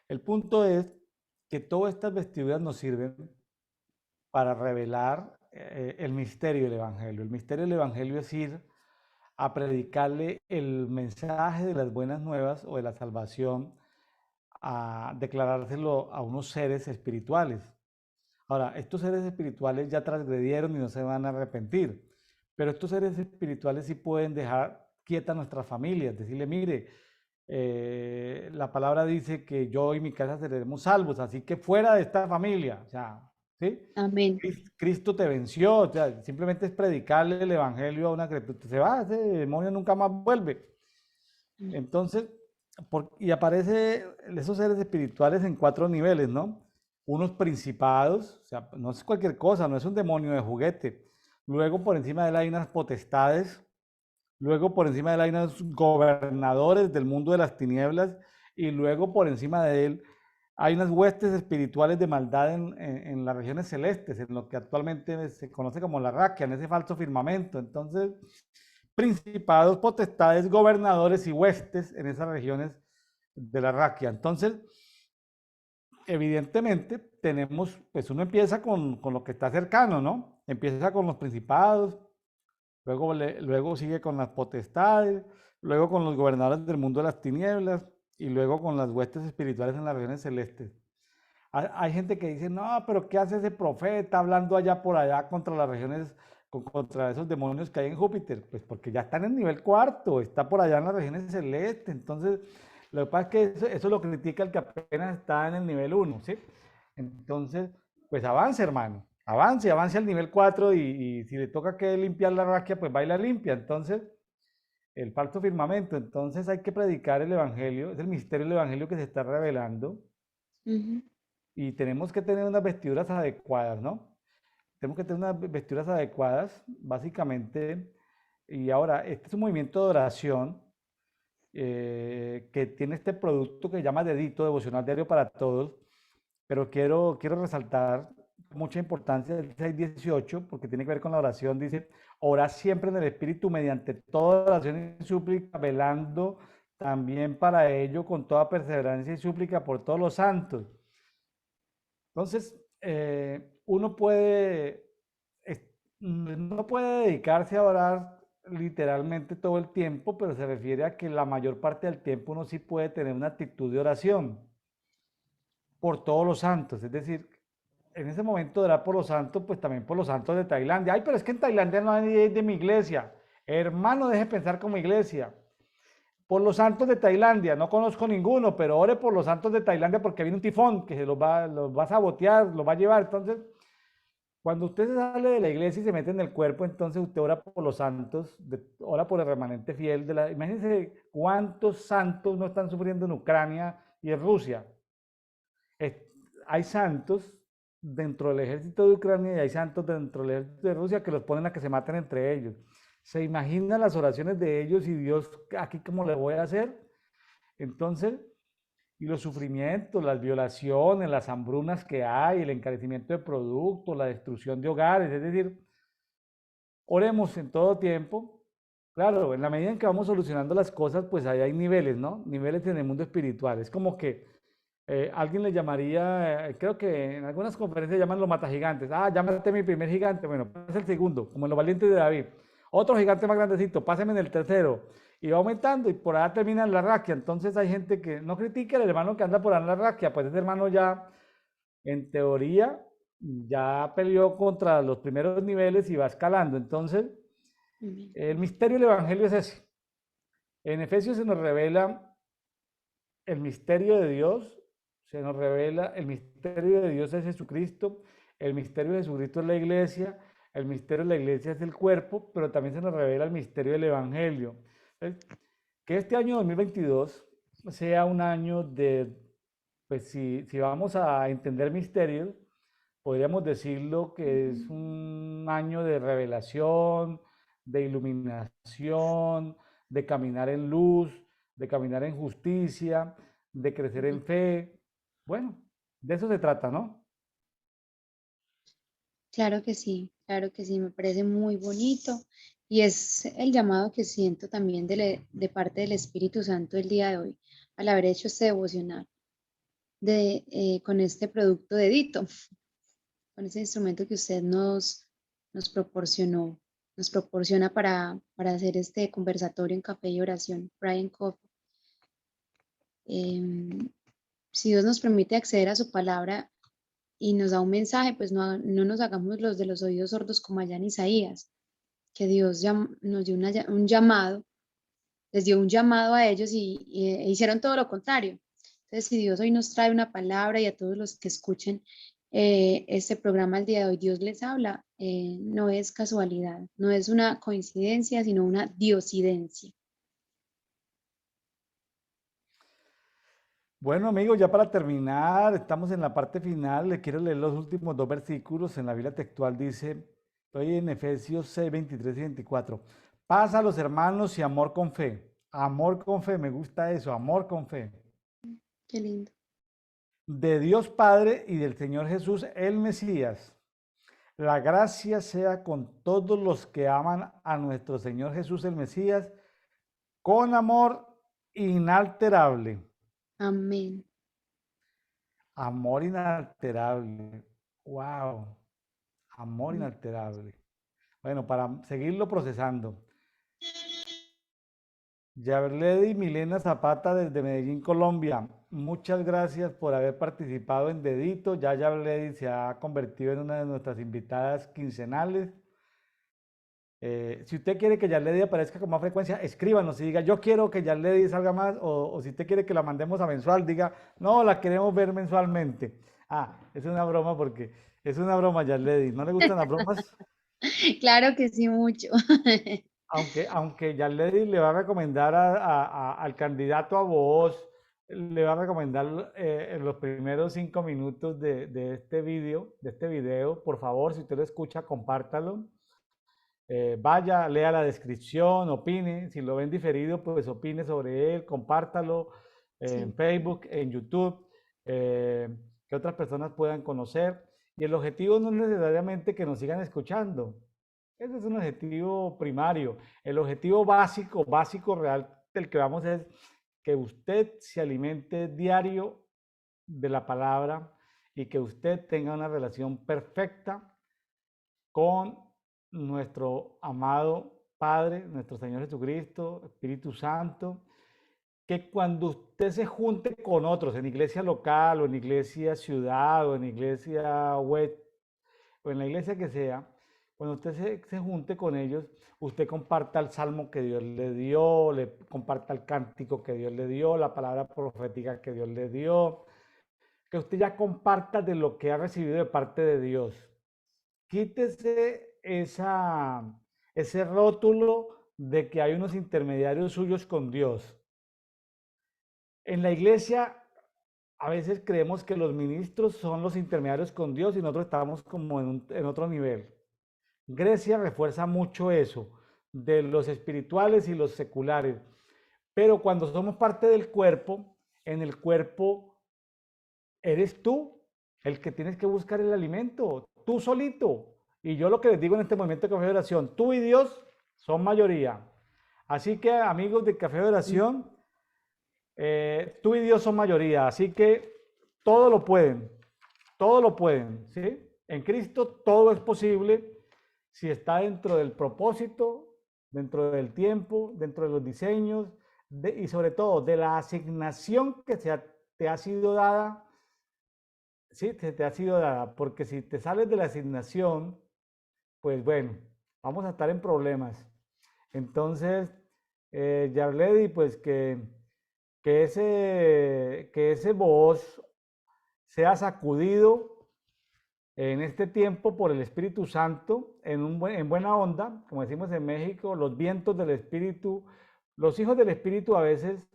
El punto es que todas estas vestiduras nos sirven para revelar el misterio del Evangelio. El misterio del Evangelio es ir a predicarle el mensaje de las buenas nuevas o de la salvación, a declarárselo a unos seres espirituales. Ahora, estos seres espirituales ya transgredieron y no se van a arrepentir, pero estos seres espirituales sí pueden dejar quieta a nuestras familias, decirle, mire, la palabra dice que yo y mi casa seremos salvos, así que fuera de esta familia, o sea, ¿sí? Amén. Cristo te venció, o sea, simplemente es predicarle el evangelio a una criatura, se va, ese demonio nunca más vuelve. Entonces, y aparece esos seres espirituales en 4 niveles, ¿no? Unos principados, o sea, no es cualquier cosa, no es un demonio de juguete. Luego por encima de él hay unas potestades, luego por encima de él hay unos gobernadores del mundo de las tinieblas, y luego por encima de él hay unas huestes espirituales de maldad en las regiones celestes, en lo que actualmente se conoce como la raquia, en ese falso firmamento. Entonces, principados, potestades, gobernadores y huestes en esas regiones de la raquia. Entonces, evidentemente tenemos, pues uno empieza con lo que está cercano, ¿no? Empieza con los principados, luego sigue con las potestades, luego con los gobernadores del mundo de las tinieblas y luego con las huestes espirituales en las regiones celestes. Hay gente que dice, no, pero ¿qué hace ese profeta hablando allá por allá contra las regiones, contra esos demonios que hay en Júpiter? Pues porque ya está en el nivel cuarto, está por allá en las regiones celestes. Entonces, lo que pasa es que eso lo critica el que apenas está en el nivel uno, ¿sí? Entonces, pues avance, hermano, avance al nivel 4 y si le toca que limpiar la raquia, pues va y la limpia. Entonces, el falso firmamento. Entonces hay que predicar el evangelio, es el misterio del evangelio que se está revelando Ujú. y tenemos que tener unas vestiduras adecuadas, ¿no? Tenemos que tener unas vestiduras adecuadas, básicamente. Y ahora, este es un movimiento de oración que tiene este producto que se llama Dedito, Devocional Diario para Todos, pero quiero resaltar mucha importancia del 6:18 porque tiene que ver con la oración. Dice, ora siempre en el Espíritu mediante toda oración y súplica, velando también para ello con toda perseverancia y súplica por todos los santos. Entonces, uno no puede dedicarse a orar literalmente todo el tiempo, pero se refiere a que la mayor parte del tiempo uno sí puede tener una actitud de oración por todos los santos. Es decir, en ese momento de orar por los santos, pues también por los santos de Tailandia. Ay, pero es que en Tailandia no hay nadie de mi iglesia. Hermano, deje pensar como iglesia. Por los santos de Tailandia, no conozco ninguno, pero ore por los santos de Tailandia porque viene un tifón que los va a sabotear, los va a llevar. Entonces, cuando usted se sale de la iglesia y se mete en el cuerpo, entonces usted ora por los santos, ora por el remanente fiel de la... Imagínense cuántos santos no están sufriendo en Ucrania y en Rusia. Es- Hay santos dentro del ejército de Ucrania y hay santos dentro del ejército de Rusia que los ponen a que se maten entre ellos. ¿Se imaginan las oraciones de ellos y Dios aquí cómo le voy a hacer? Entonces, y los sufrimientos, las violaciones, las hambrunas que hay, el encarecimiento de productos, la destrucción de hogares, es decir, oremos en todo tiempo. Claro, en la medida en que vamos solucionando las cosas, pues ahí hay niveles, ¿no? Niveles en el mundo espiritual. Es como que alguien le llamaría, creo que en algunas conferencias llaman los matagigantes. Ah, llámate mi primer gigante. Bueno, es el segundo, como en los valientes de David. Otro gigante más grandecito, páseme en el tercero. Y va aumentando y por allá termina en la raquia. Entonces hay gente que no critica al hermano que anda por ahí en la raquia, pues ese hermano ya, en teoría, ya peleó contra los primeros niveles y va escalando. Entonces, Amén. el misterio del evangelio es ese. En Efesios se nos revela el misterio de Dios, se nos revela, el misterio de Dios es Jesucristo, el misterio de Jesucristo es la iglesia, el misterio de la iglesia es el cuerpo, pero también se nos revela el misterio del evangelio. Entonces, que este año 2022 sea un año de, pues si vamos a entender misterios, podríamos decirlo que es un año de revelación, de iluminación, de caminar en luz, de caminar en justicia, de crecer en fe. Bueno, de eso se trata, ¿no? Claro que sí, me parece muy bonito y es el llamado que siento también de parte del Espíritu Santo el día de hoy, al haber hecho este devocional con este producto de Dito, con ese instrumento que usted nos proporcionó, nos proporciona para hacer este conversatorio en café y oración, Brian Coffee. Si Dios nos permite acceder a su palabra y nos da un mensaje, pues no nos hagamos los de los oídos sordos como allá en Isaías, que Dios nos dio un llamado, les dio un llamado a ellos e hicieron todo lo contrario. Entonces, si Dios hoy nos trae una palabra y a todos los que escuchen este programa el día de hoy, Dios les habla, no es casualidad, no es una coincidencia, sino una diosidencia. Bueno, amigos, ya para terminar, estamos en la parte final. Le quiero leer los últimos dos versículos. En la Biblia textual dice, estoy en Efesios 6, 23 y 24. Paz a los hermanos y amor con fe. Amor con fe, me gusta eso, amor con fe. Qué lindo. De Dios Padre y del Señor Jesús, el Mesías. La gracia sea con todos los que aman a nuestro Señor Jesús, el Mesías, con amor inalterable. Amén. Amor inalterable. Wow. Amor inalterable. Bueno, para seguirlo procesando. Yarledy Milena Zapata desde Medellín, Colombia. Muchas gracias por haber participado en Dedito. Ya Yarledy se ha convertido en una de nuestras invitadas quincenales. Si usted quiere que Yarledy aparezca con más frecuencia, escríbanos y diga, yo quiero que Yarledy salga más, o si usted quiere que la mandemos a mensual, diga, no, la queremos ver mensualmente. Ah, es una broma porque es una broma, Yarledy. ¿No le gustan las bromas? Claro que sí, mucho. Aunque Yarledy le va a recomendar al candidato a voz, le va a recomendar en los primeros 5 minutos de este video, por favor, si usted lo escucha, compártalo. Vaya, lea la descripción, opine. Si lo ven diferido, pues opine sobre él, compártalo en Sí. Facebook, en YouTube, que otras personas puedan conocer. Y el objetivo no es necesariamente que nos sigan escuchando. Ese es un objetivo primario. El objetivo básico real del que vamos es que usted se alimente diario de la palabra y que usted tenga una relación perfecta con nuestro amado Padre, nuestro Señor Jesucristo, Espíritu Santo, que cuando usted se junte con otros en iglesia local o en iglesia ciudad o en iglesia web o en la iglesia que sea, cuando usted se junte con ellos, usted comparta el salmo que Dios le dio, le comparta el cántico que Dios le dio, la palabra profética que Dios le dio, que usted ya comparta de lo que ha recibido de parte de Dios. Quítese ese rótulo de que hay unos intermediarios suyos con Dios. En la iglesia a veces creemos que los ministros son los intermediarios con Dios y nosotros estamos como en otro nivel. Grecia refuerza mucho eso, de los espirituales y los seculares. Pero cuando somos parte del cuerpo, en el cuerpo eres tú el que tienes que buscar el alimento, tú solito. Y yo lo que les digo en este momento de Café de Oración, tú y Dios son mayoría. Así que amigos de Café de Oración, tú y Dios son mayoría. Así que todo lo pueden, ¿sí? En Cristo todo es posible si está dentro del propósito, dentro del tiempo, dentro de los diseños y sobre todo de la asignación que te ha sido dada. Sí, te ha sido dada, porque si te sales de la asignación, pues bueno, vamos a estar en problemas. Entonces, Yarledy, pues que ese voz sea sacudido en este tiempo por el Espíritu Santo en buena onda, como decimos en México, los vientos del Espíritu, los hijos del Espíritu a veces.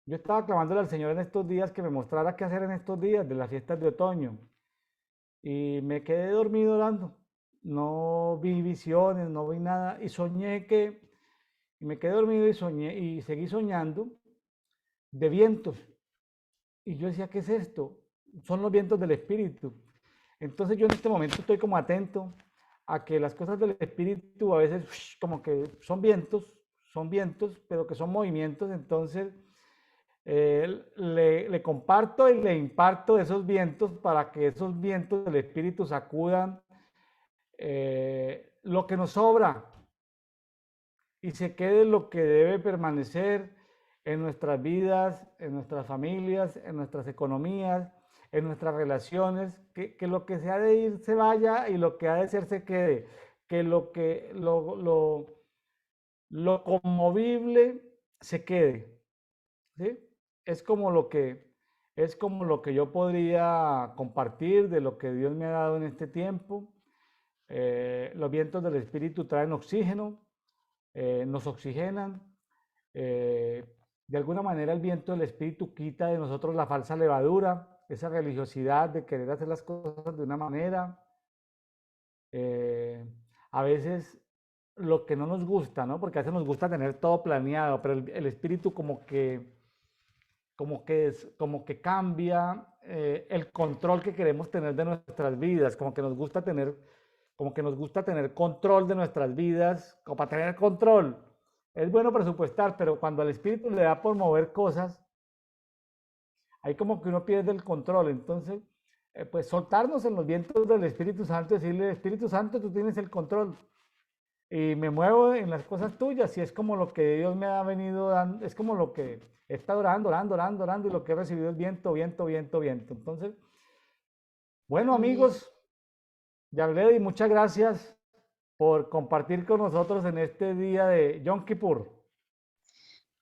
Yo estaba clamándole al Señor en estos días que me mostrara qué hacer en estos días de las fiestas de otoño y me quedé dormido orando. No vi visiones, no vi nada y y me quedé dormido y soñé y seguí soñando de vientos. Y yo decía, ¿qué es esto? Son los vientos del Espíritu. Entonces yo en este momento estoy como atento a que las cosas del Espíritu a veces como que son vientos, pero que son movimientos. Entonces le comparto y le imparto esos vientos para que esos vientos del Espíritu sacudan lo que nos sobra y se quede lo que debe permanecer en nuestras vidas, en nuestras familias, en nuestras economías, en nuestras relaciones, que lo que se ha de ir se vaya y lo que ha de ser se quede, que lo conmovible se quede, ¿sí? Es como lo que, es como lo que yo podría compartir de lo que Dios me ha dado en este tiempo. Los vientos del Espíritu traen oxígeno, nos oxigenan. De alguna manera el viento del Espíritu quita de nosotros la falsa levadura, esa religiosidad de querer hacer las cosas de una manera. A veces lo que no nos gusta, ¿no? Porque a veces nos gusta tener todo planeado, pero el Espíritu como que cambia el control que queremos tener de nuestras vidas, como que nos gusta tener control de nuestras vidas, como para tener control. Es bueno presupuestar, pero cuando al espíritu le da por mover cosas, ahí como que uno pierde el control. Entonces, pues soltarnos en los vientos del Espíritu Santo, decirle, Espíritu Santo, tú tienes el control y me muevo en las cosas tuyas y es como lo que Dios me ha venido dando, es como lo que he estado orando, orando, orando, orando y lo que he recibido es viento, viento, viento, viento. Entonces, bueno Amén. amigos, Yabledi, muchas gracias por compartir con nosotros en este día de Yom Kippur.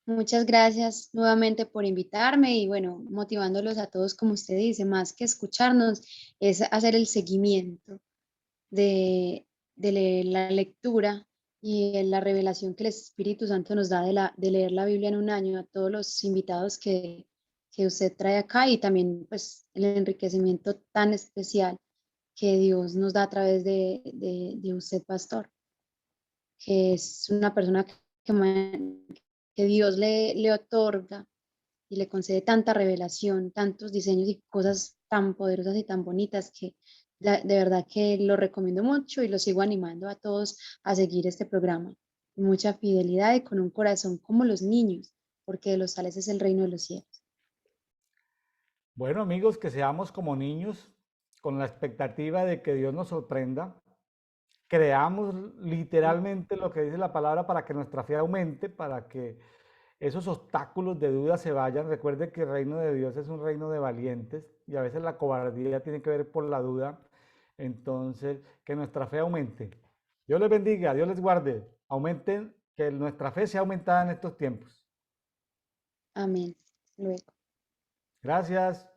Muchas gracias nuevamente por invitarme y bueno, motivándolos a todos, como usted dice, más que escucharnos, es hacer el seguimiento de la lectura y la revelación que el Espíritu Santo nos da de leer la Biblia en un año a todos los invitados que usted trae acá y también pues el enriquecimiento tan especial que Dios nos da a través de usted, pastor, que es una persona que Dios le otorga y le concede tanta revelación, tantos diseños y cosas tan poderosas y tan bonitas que de verdad que lo recomiendo mucho y lo sigo animando a todos a seguir este programa. Mucha fidelidad y con un corazón como los niños, porque de los tales es el reino de los cielos. Bueno amigos, que seamos como niños con la expectativa de que Dios nos sorprenda. Creamos literalmente lo que dice la palabra para que nuestra fe aumente, para que esos obstáculos de duda se vayan. Recuerde que el reino de Dios es un reino de valientes y a veces la cobardía tiene que ver por la duda. Entonces, que nuestra fe aumente. Dios les bendiga, Dios les guarde. Aumenten, que nuestra fe sea aumentada en estos tiempos. Amén. Luego. Gracias.